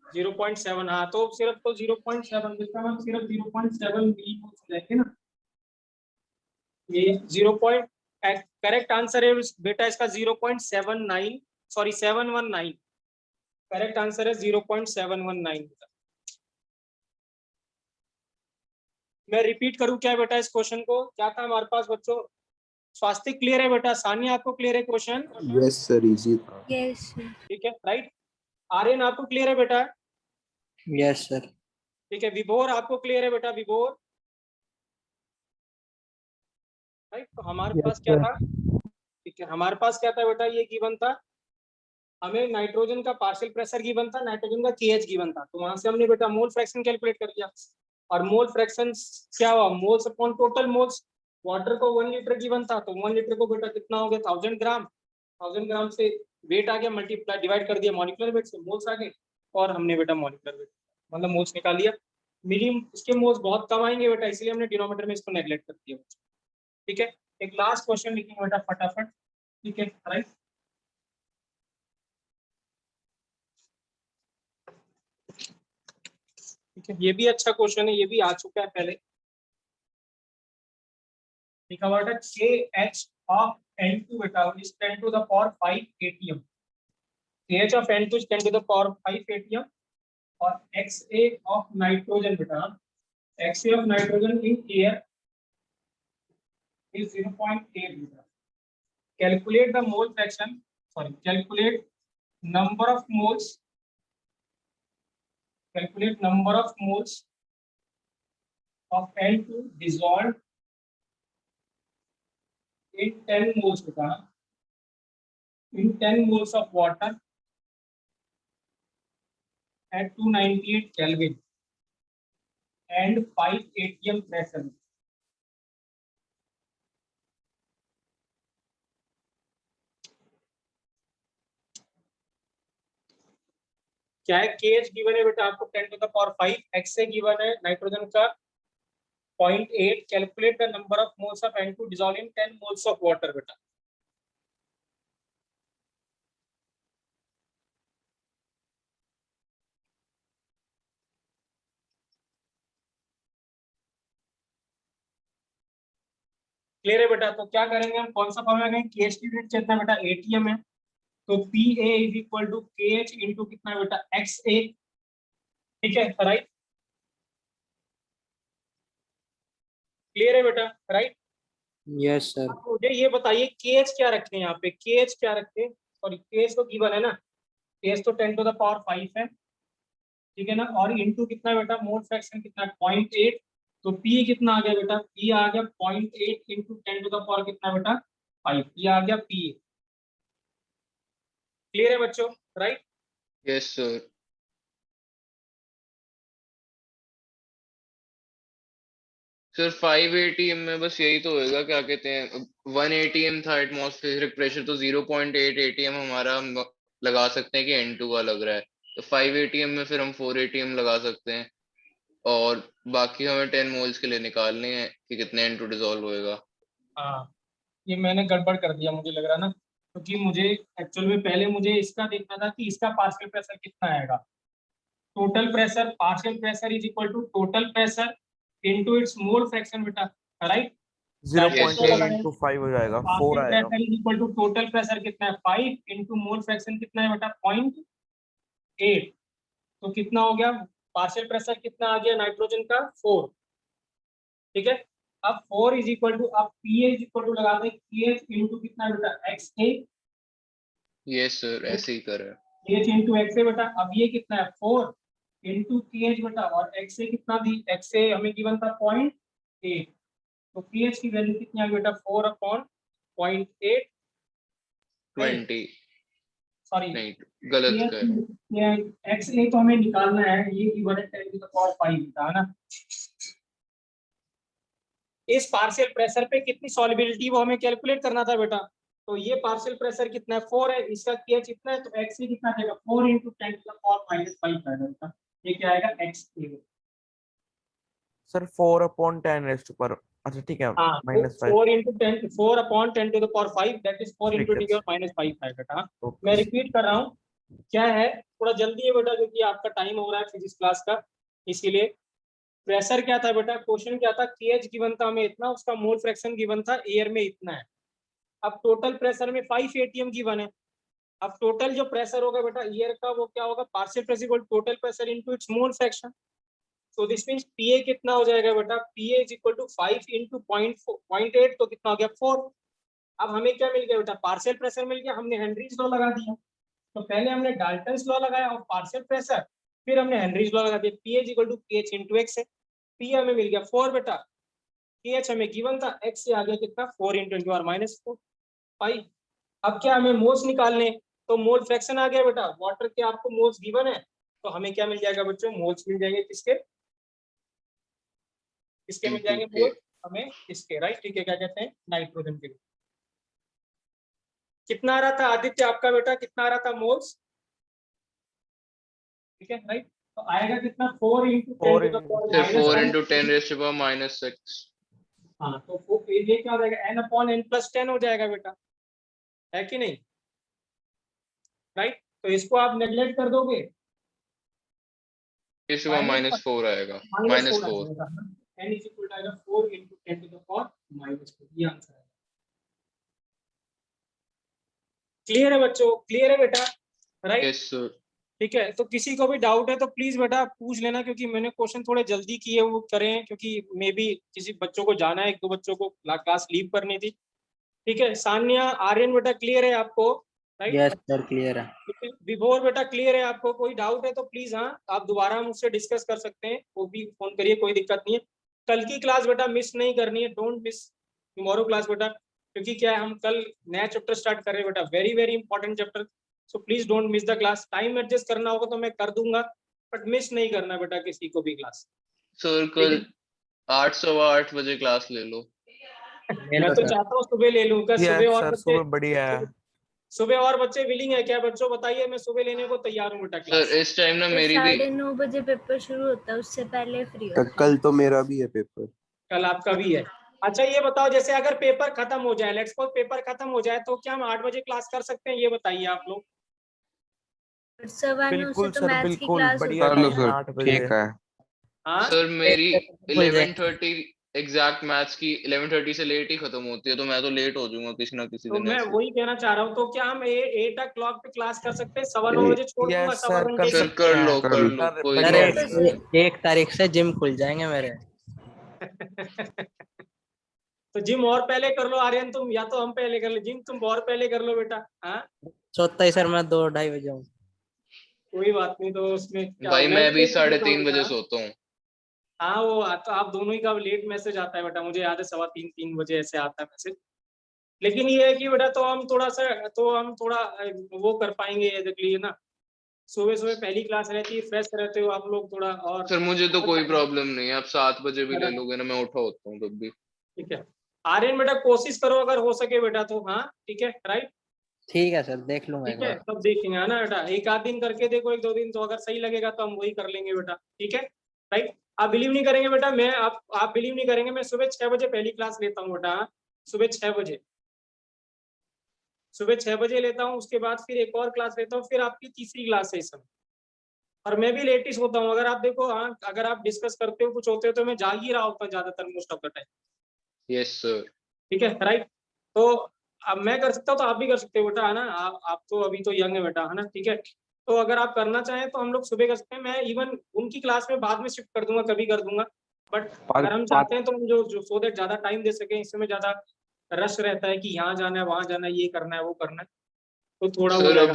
0.7. हाँ तो सिर्फ तो 0.7 जिसका मतलब सिर्फ 0.7 मिलीमोल्स हो जाएंगे ना. ये 0. करेक्ट आंसर है बेटा इसका 0.79 सॉरी 719. करेक्ट आंसर है 0.719. मैं रिपीट करूं क्या बेटा इस क्वेश्चन को, क्या था हमारे पास बच्चों, स्वास्थ्य क्लियर है बेटा, सानिया आपको क्लियर है क्वेश्चन? यस सर, इजी था. Yes sir. ठीक है राइट. आर्यन आपको क्लियर है बेटा? Yes sir. ठीक है. विभोर आपको क्लियर है बेटा, विभोर राइट. तो हमारे पास क्या था, ठीक है हमारे पास क्या था बेटा, ये गिवन था हमें नाइट्रोजन का पार्शियल प्रेशर गिवन था, नाइट्रोजन का KH गिवन था. तो वहां से हमने बेटा मोल फ्रैक्शन कैलकुलेट कर दिया. और मोल फ्रैक्शन क्या हुआ, moles upon total moles. Water को 1 लीटर गिवन था तो 1 लीटर को बेटा कितना हो गया, 1000 ग्राम. 1000 ग्राम से वेट आ गया, मल्टीप्लाई डिवाइड कर दिया मॉलिक्यूलर वेट से, मोल्स आ गए और हमने बेटा मॉलिक्यूलर वेट मतलब मोल्स निकाल लिया. मिली, इसके मोल्स बहुत कम आएंगे बेटा, इसलिए हमने डिनोमिनेटर में इसको नेगलेक्ट कर दिया बच्चों। ठीक है, एक लास्ट क्वेश्चन लिखेंगे बेटा फटाफट। ठीक है राइट, ठीक है, ये भी अच्छा क्वेश्चन है, ये भी आ चुका है पहले। लिखा हुआ था KH of N2 बेटा is 10 to the power 5 atm। KH of N2 is 10 to the power 5 atm और XA of nitrogen बेटा, XA of nitrogen in air is 0.8 बेटा। Calculate the mole fraction, sorry, calculate number of moles, calculate number of moles of N2 dissolved in 10 moles बेटा, in 10 moles of water at 298 Kelvin and 5 atm pressure। क्या है, KH given है बेटा आपको 10 to the power 5, XA given है nitrogen का 0.8, calculate the number of moles of N2 dissolved in 10 moles of water बेटा। Clear है बेटा, तो क्या करेंगे हम, कौन सा फॉर्मूला करेंगे, KH की यूनिट कितना बेटा, ATM है, तो PA is equal to KH into कितना बेटा, XA। ठीक है राइट, क्लियर है बेटा राइट। Yes sir. अब मुझे ये बताइए KH क्या रखें यहाँ पे, KH क्या रखें, सॉरी KH तो गिवन है ना, KH तो 10 to the power 5 है, ठीक है ना, और इंटू कितना बेटा, मोल फ्रैक्शन कितना 0.8, तो P कितना आ गया बेटा, P आ गया 0.8 इंटू 10 to the power कितना बेटा 5, ये आ गया P। क्लियर है बच्चों right. Yes sir. Sir 5 ATM में बस यही तो होएगा, क्या कहते हैं, 1 ATM था एटमॉस्फेरिक प्रेशर, तो 0.8 ATM हमारा हम लगा सकते हैं कि N2 का लग रहा है, तो 5 ATM में फिर हम 4 ATM लगा सकते हैं, और बाकी हमें 10 मोल्स के लिए निकालने हैं कि कितने N2 डिसॉल्व होएगा। हाँ, ये मैंने गड़बड़ कर दिया मुझे लग रहा ना, क्योंकि मुझे एक्चुअल में पहले मुझे इसका देखना था कि इसका पार्शियल प्रेशर कितना आएगा। Total pressure, partial pressure is equal to total pressure into its mole fraction बेटा, राइट। 0.8 into 5 हो जाएगा, 4 पार्शियल आएगा। Pressure is equal to total pressure कितना है 5 इंटू मोल फ्रैक्शन कितना है बेटा 0.8, तो कितना हो गया, पार्शियल प्रेशर कितना आ गया नाइट्रोजन का 4। ठीक है, अब 4 इज इक्वल टू, अब पी इज इक्वल टू लगा दें KH इंटू कितना बेटा XA, यस सर, ऐसे ही कर रहे हैं। KH इंटू XA बेटा, अब ये कितना है 4 इंटू KH बेटा, और XA कितना दी, XA हमें गिवन था 0.8, तो KH की वैल्यू कितनी आ गई बेटा 4/0.8, 20 सॉरी नहीं, गलत कर रहे हैं। XA तो हमें निकालना है, ये गिवन है 10 to the power 5 बेटा, है ना। इस पार्शियल प्रेशर पे कितनी सॉल्युबिलिटी वो हमें कैलकुलेट करना था बेटा, तो ये पार्शियल प्रेशर कितना है 4 है, इसका KH कितना है, तो XA कितना आएगा 4 इंटू 10 to the power -5 आएगा बेटा, ये क्या आएगा XA। Sir 4/10 raised to power, अच्छा ठीक है, हाँ, -5। 4 into 10, 4/10 to the power 5, that is 4 into 10 -5 है बेटा। मैं रिपीट कर रहा हूँ, क्या है, थोड़ा जल्दी है बेटा क्योंकि आपका टाइम हो रहा है फिजिक्स क्लास का, इसीलिए। प्रेशर क्या था बेटा, क्वेश्चन क्या था, KH गिवन था हमें इतना, उसका मोल फ्रैक्शन गिवन था एयर में इतना है। अब टोटल प्रेशर में 5 ATM गिवन है, अब टोटल जो प्रेशर होगा बेटा एयर का वो क्या होगा, partial pressure equal total pressure into its mole fraction, so this means PA कितना हो जाएगा बेटा, PA is equal to 5 into 0.8, तो कितना हो गया 4। अब हमें क्या मिल गया बेटा, पार्शियल प्रेशर मिल गया, हमने हेनरीज लॉ लगा दिया, तो पहले हमने डाल्टन्स लॉ लगाया और पार्शियल प्रेशर, फिर हमने हेनरीज लॉ लगा दिया, PA is equal to KH into XA। P हमें मिल गया 4 बेटा, KH हमें गिवन था, XA आ गया कितना 4 इंटू 10⁻⁴ 5। अब क्या हमें मोल्स निकालने, तो मोल फ्रैक्शन आ गया बेटा, वाटर के आपको मोल्स गिवन है, तो हमें क्या मिल जाएगा बच्चों, मोल्स मिल जाएंगे, किसके किसके मिल जाएंगे मोल्स हमें, इसके, राइट। ठीक है, क्या कहते हैं, नाइट्रोजन के। कितना आ रहा था आदित्य आपका बेटा, कितना आ रहा था मोल्स, ठीक है राइट, तो आएगा कितना 4 into 10 4 to the power sir minus 4 1। into 10 raised to power -6। हाँ तो ये क्या हो जाएगा n/n+10 हो जाएगा बेटा, है कि नहीं, राइट। तो इसको आप नेगलेक्ट कर दोगे, raised to power -4 आएगा, -4। n इज इक्वल टू आएगा 4 into 10 to the power -4, ये आंसर है। क्लियर है बच्चों, क्लियर है बेटा, राइट। Yes sir. ठीक है, तो किसी को भी डाउट है तो प्लीज बेटा पूछ लेना, क्योंकि मैंने क्वेश्चन थोड़े जल्दी किए, वो करें क्योंकि मे बी किसी बच्चों को जाना है, एक दो बच्चों को क्लास लीव करनी थी। ठीक है, सान्या आर्यन बेटा क्लियर है आपको, राइट। यस सर क्लियर है। विभोर बेटा क्लियर है आपको, कोई डाउट है तो प्लीज हाँ आप दोबारा मुझसे डिस्कस कर सकते हैं, वो भी फोन करिए, कोई दिक्कत नहीं है। कल की क्लास बेटा मिस नहीं करनी है, डोंट मिस टुमारो क्लास बेटा, क्योंकि क्या है हम कल नया चैप्टर स्टार्ट कर रहे हैं बेटा, very very important chapter. So please don't miss the class. Time adjust करना होगा तो मैं कर दूंगा, बट मिस नहीं करना बेटा किसी को भी क्लास। सर कल 8:15 बजे क्लास ले लो। मैं तो चाहता हूँ सुबह ले लूँ, यस सुबह और सर, बच्चे, सुबह बढ़िया है। सुबह और बच्चे विलिंग है क्या बच्चों, बताइए, मैं सुबह लेने को तैयार हूँ बेटा क्लास। सर इस टाइम ना मेरी भी 9:30 बजे पेपर शुरू होता है, उससे पहले फ्री होता है। कल तो मेरा भी है पेपर। कल आपका भी है। अच्छा ये बताओ, जैसे अगर पेपर खत्म हो जाए, लेट्स सपोज पेपर खत्म हो जाए, तो क्या हम 8 बजे क्लास कर सकते हैं, ये बताइए आप लोग। 9:15 से बिल्कुल तो सर, मैथ्स की बिल्कुल क्लास बढ़िया होती है टाइम है, ना। 8 बजे। ठीक है। हाँ सर मेरी खुल जाए। 11:30 एग्जैक्ट मैथ्स की 11:30 से लेट ही खत्म होती है, तो मैं तो लेट हो जाऊंगा किसी ना किसी तो दिन मैं ऐसे। वही कहना चाह रहा हूँ, तो क्या हम 8 o'clock पे क्लास कर सकते हैं, 9:15 बजे छोड़ दूंगा, यस सवा सर, घंटे कर की। सर सकते कर हैं। लो कर लो, सर कोई सर बढ़िया प्रॉब्लम है। नहीं है। 1 तारीख से जिम खुल जाएंगे मेरे। तो जिम और पहले कर लो आर्यन तुम, या तो हम पहले कर ले जिम, तुम और पहले कर लो बेटा। हाँ सोता ही सर मैं 2-2:30 बजे हूँ। कोई बात नहीं, तो उसमें क्या, भाई मैं मैं भी भी करता हूँ 3:30 बजे बेटा। सोता हूँ। हाँ वो तो आप दोनों ही का लेट मैसेज आता है बेटा, मुझे याद है 2:15-3 बजे ऐसे आता है मैसेज। लेकिन ये है कि बेटा तो हम थोड़ा वो कर पाएंगे एग्जैक्टली ना, सुबह सुबह पहली क्लास रहती है, फ्रेश रहते हो आप लोग थोड़ा, और सर मुझे तो कोई प्रॉब्लम नहीं है, आप 7 बजे भी है ले ना? लोगे ना, मैं उठा होता हूँ तब भी। ठीक है आर्यन बेटा, कोशिश करो अगर हो सके बेटा तो, हाँ ठीक है, राइट। ठीक है सर, देख लूंगा एक ठीक है बार। तब देखेंगे, है ना बेटा, एक आध दिन करके देखो, एक दो दिन, तो अगर सही लगेगा तो हम वही कर लेंगे बेटा, ठीक है, राइट। आप बिलीव नहीं करेंगे बेटा, मैं आप बिलीव नहीं करेंगे, मैं सुबह 6 बजे पहली क्लास लेता हूँ बेटा, हाँ? सुबह 6 बजे, सुबह 6 बजे लेता हूँ, उसके बाद फिर एक और क्लास लेता हूँ, फिर आपकी तीसरी क्लास है इस समय। और मैं भी लेट ही सोता हूँ, अगर आप देखो, हाँ अगर आप डिस्कस करते हो कुछ होते हो तो मैं जाग ही रहा होता हूँ ज्यादातर, most of the time. Yes sir. ठीक है, राइट। तो अब मैं कर सकता हूँ तो आप भी कर सकते हो बेटा, है ना, आप तो अभी तो यंग है बेटा, है ना, ठीक है। तो अगर आप करना चाहें तो हम लोग सुबह कर सकते हैं, मैं इवन उनकी क्लास में बाद में शिफ्ट कर दूंगा, कभी कर दूंगा। बट अगर हम चाहते हैं तो हम जो सो दैट ज्यादा टाइम दे सकें, इसमें ज्यादा रश रहता है कि यहाँ जाना है, वहां जाना है, ये करना है, वो करना है, तो थोड़ा वो सर रहेगा।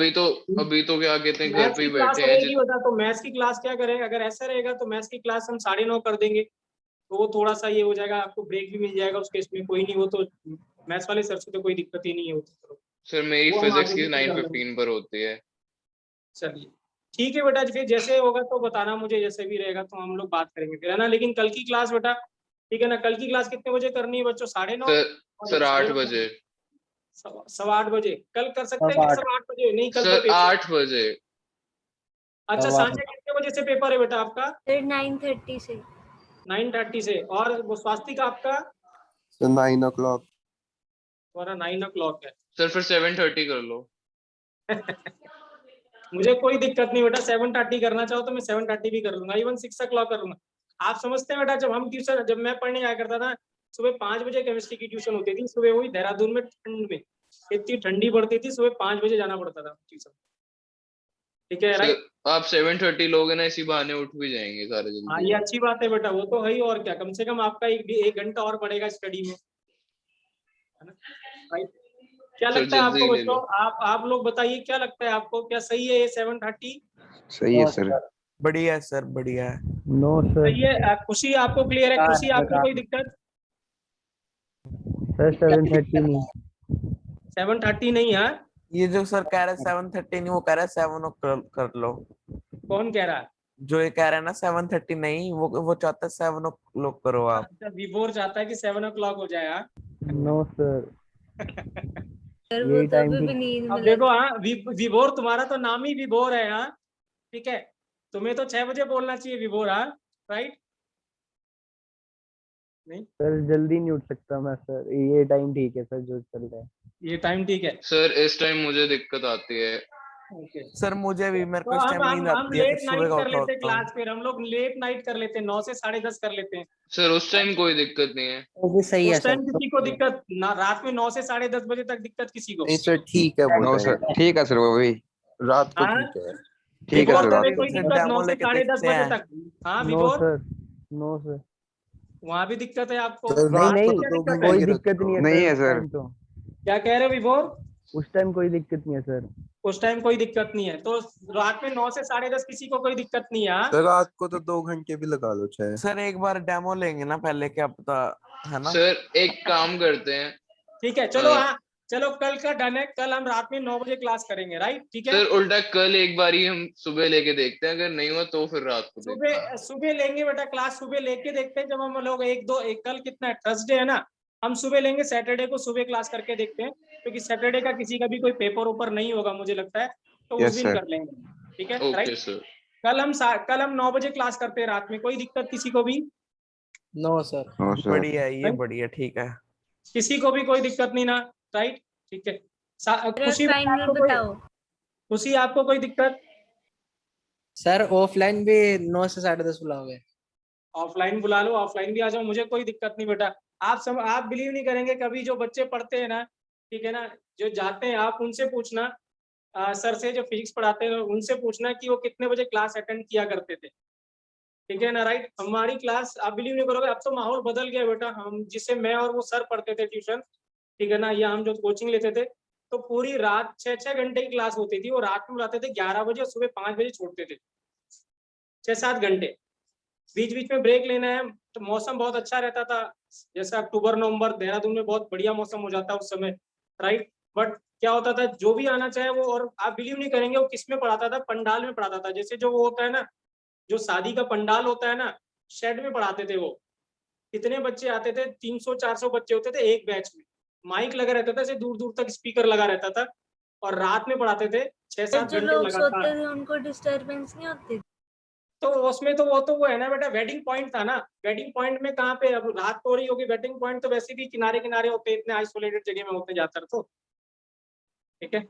अभी तो क्या कहते हैं, घर मैथ्स पे की ही क्लास बैठे हैं रहेगी बेटा, तो मैथ्स की क्लास क्या करें, अगर ऐसा रहेगा तो मैथ्स की क्लास हम 9:30 कर देंगे, तो वो थोड़ा सा ये हो जाएगा, आपको ब्रेक भी मिल जाएगा उस केस में, कोई नहीं, वो तो मैथ्स वाले सर से तो कोई दिक्कत ही नहीं है, वो तो सर मेरी वो हम फिजिक्स आगे की भी कर लेंगे। 9:15 पर होती है। चलिए ठीक है बेटा, फिर जैसे होगा तो बताना मुझे, जैसे भी रहेगा तो हम लोग बात करेंगे फिर, है ना। लेकिन कल की क्लास बेटा, ठीक है ना, कल की क्लास कितने बजे करनी है बच्चों, 9:30 सर और सर 8 9:30 बजे। 8:15 कल कर सकते हैं सब क्या, 8। 8 बजे नहीं, कल तो सर पेपर। 8 बजे। अच्छा सब 8। सांझा कितने बजे से पेपर है बेटा आपका, फिर 9:30 से। 9:30 से, और वो स्वास्थ्य का आपका So 9 o'clock. तुम्हारा 9 o'clock है। सर फिर 7:30 कर लो। मुझे कोई दिक्कत नहीं बेटा, 7:30 करना चाहो तो मैं 7:30 भी कर लूंगा, इवन 6 o'clock कर लूंगा। आप समझते हैं बेटा, जब मैं पढ़ने आया करता था, सुबह 5 बजे केमिस्ट्री की ट्यूशन होती थी, सुबह हुई देहरादून में, ठंड में, इतनी ठंडी पड़ती थी, सुबह 5 बजे जाना पड़ता था ट्यूशन। ठीक है, राइट। सर आप 7:30 लोगे ना, इसी बहाने उठ भी जाएंगे सारे हाँ जल्दी। ये अच्छी बात है बेटा, वो तो है ही, और क्या, कम से कम आपका एक घंटा और बढ़ेगा स्टडी में, है ना, राइट। क्या सर लगता है जल्दी आपको ले बच्चों, लो। आप लोग बताइए, क्या लगता है आपको, क्या सही है ये 7:30? सही है सर। बढ़िया है सर, बढ़िया है। No sir. सही है। खुशी आपको क्लियर है, खुशी आपको कोई दिक्कत? सर 7:30 नहीं। 7:30 नहीं है? ये जो सर कह रहे हैं 7:30 नहीं, वो कह रहे हैं 7 कर लो। कौन कह रहा है? जो ये कह रहे हैं ना 7:30 नहीं, वो चाहता है 7 करो आप। अच्छा विभोर चाहता है कि 7 o'clock हो जाए, हाँ? No sir. सर वो तो अभी भी नींद अब में देखो, लग। हाँ विभोर, तुम्हारा तो नाम ही विभोर है, हाँ, ठीक है। तुम्हें तो 6 बजे बोलना चाहिए विभोर, हाँ राइट? नहीं सर जल्दी नहीं उठ सकता मैं सर, ये टाइम ठीक है सर जो चल रहा है। ये टाइम ठीक है, सर इस टाइम मुझे दिक्कत आती है। ओके। सर मुझे भी, मेरे तो को इस टाइम नींद हम आती है, फिर लेट सुबह नाइट का कर उठा लेते होता हूँ। क्लास, फिर हम लोग लेट नाइट कर लेते, 9 से 10:30 कर लेते हैं। सर उस टाइम कोई दिक्कत नहीं है। वो भी सही है उस टाइम सर। किसी को दिक्कत ना, रात में 9 से 10:30 बजे तक दिक्कत किसी को? नहीं सर ठीक है वो नो टाइम, सर ठीक है सर, वो भी रात को हाँ? ठीक है। ठीक है विभोर सर तुम्हें रात को कोई ठीक सर है। दिक्कत 9 डेमो से लेके 10:30 देखते बजे हैं। तक? हाँ नो विभोर, सर, नो सर, वहां भी दिक्कत है आपको? सर नहीं रात रात को में नहीं, क्या तो 2 दिक्कत है? घंटे कोई की दिक्कत रखता नहीं है हूँ। सर नहीं है उस सर। टाइम तो, क्या कह रहे हो विभोर? उस टाइम कोई दिक्कत नहीं है सर। उस टाइम कोई दिक्कत नहीं है, तो रात में 9 से 10:30 किसी को कोई दिक्कत नहीं है, हाँ? सर रात को तो 2 घंटे भी लगा लो चाहे। सर एक बार डेमो लेंगे ना पहले, क्या पता, है ना? सर एक काम करते हैं, ठीक है चलो, हाँ चलो कल का डन है, कल हम रात में 9 बजे क्लास करेंगे, राइट? ठीक है, सर उल्टा कल एक बार ही हम सुबह लेके देखते हैं, अगर नहीं हुआ तो फिर रात को देखते हैं। सुबह सुबह लेंगे बेटा क्लास, सुबह लेके देखते हैं। जब हम लोग कल कितना है, थर्सडे है ना, हम सुबह लेंगे, सैटरडे को सुबह क्लास करके देखते हैं, क्योंकि सैटरडे का किसी का भी कोई पेपर ऊपर नहीं होगा मुझे लगता है, तो उस यस दिन सर। कर लेंगे, ठीक है ओके राइट? सर। कल हम 9 बजे क्लास करते हैं रात में, कोई दिक्कत किसी को भी? No sir. No sir. बढ़िया है ये, Right? बढ़िया, ठीक है। किसी को भी कोई दिक्कत नहीं ना, राइट? ठीक है। खुशी बेटा, फाइनल आपको कोई, बताओ। खुशी आपको कोई दिक्कत? सर ऑफलाइन भी 9 से 10:30 बुलाओगे? ऑफलाइन बुला लो, ऑफलाइन भी आ जाओ, मुझे कोई दिक्कत नहीं बेटा। आप बिलीव नहीं करेंगे, कभी जो बच्चे पढ़ते हैं ना, ठीक है ना, जो जाते हैं आप उनसे पूछना, सर से जो फिजिक्स पढ़ाते हैं उनसे पूछना कि वो कितने बजे क्लास अटेंड किया करते थे, ठीक है ना, राइट? हमारी क्लास, आप बिलीव नहीं करोगे, अब तो माहौल बदल गया बेटा। हम जिससे मैं और वो सर पढ़ते थे ट्यूशन, ठीक है ना, या हम जो कोचिंग लेते थे, तो पूरी रात 6-6 घंटे की क्लास होती थी। वो रात में बुलाते थे 11 बजे और सुबह 5 बजे छोड़ते थे, 6-7 घंटे। बीच बीच में ब्रेक लेना है, तो मौसम बहुत अच्छा रहता था, जैसे अक्टूबर नवंबर, देहरादून में बहुत बढ़िया मौसम हो जाता है उस समय, राइट? बट क्या होता था, जो भी आना चाहे वो, और आप बिलीव नहीं करेंगे वो किस में पढ़ाता था, पंडाल में पढ़ाता था। जैसे जो वो होता है ना, जो शादी का पंडाल होता है ना, शेड में पढ़ाते थे वो। कितने बच्चे आते थे, 300-400 बच्चे होते थे एक बैच में, माइक लगा रहता था, ऐसे दूर दूर तक स्पीकर लगा रहता था, और रात में पढ़ाते थे 6-7 जो घंटे लोग लगातार। सोते थे उनको डिस्टरबेंस नहीं होती? तो उसमें तो वो है ना बेटा, वेडिंग पॉइंट था ना। वेडिंग पॉइंट में कहाँ पे, अब रात हो रही होगी, वेडिंग पॉइंट तो वैसे भी किनारे किनारे होते हैं, इतने आइसोलेटेड जगह में होते ज्यादातर, तो ठीक है।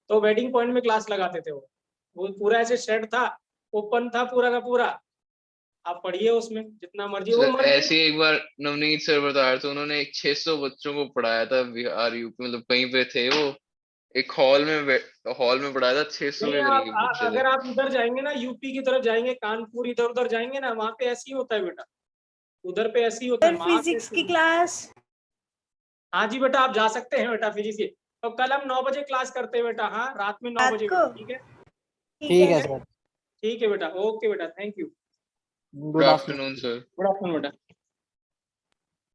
तो वेडिंग पॉइंट में क्लास लगाते थे वो पूरा ऐसे शेड था, ओपन था पूरा का पूरा, आप पढ़िए उसमें जितना मर्जी, वो सर मर्जी। ऐसे ही एक बार नवनीत सर बता रहे थे, उन्होंने 600 बच्चों को पढ़ाया था बिहार यूपी, मतलब कहीं पे थे वो, एक हॉल में पढ़ाया था, 600 नहीं, के करीब बच्चे थे। अगर आप इधर जाएंगे ना, यूपी की तरफ जाएंगे, कानपुर इधर उधर जाएंगे ना, वहाँ पे ऐसे ही होता है बेटा, उधर पे ऐसे ही होता है, वहाँ पे फिजिक्स की क्लास हाँ जी बेटा, आप जा सकते हैं बेटा फिजिक्स की। तो कल हम 9 बजे क्लास करते हैं बेटा, हाँ रात में 9 रात बजे को? बेटा, ठीक है? ठीक है सर। ठीक है बेटा, ओके बेटा, thank you, good good afternoon. Afternoon sir. Good afternoon बेटा।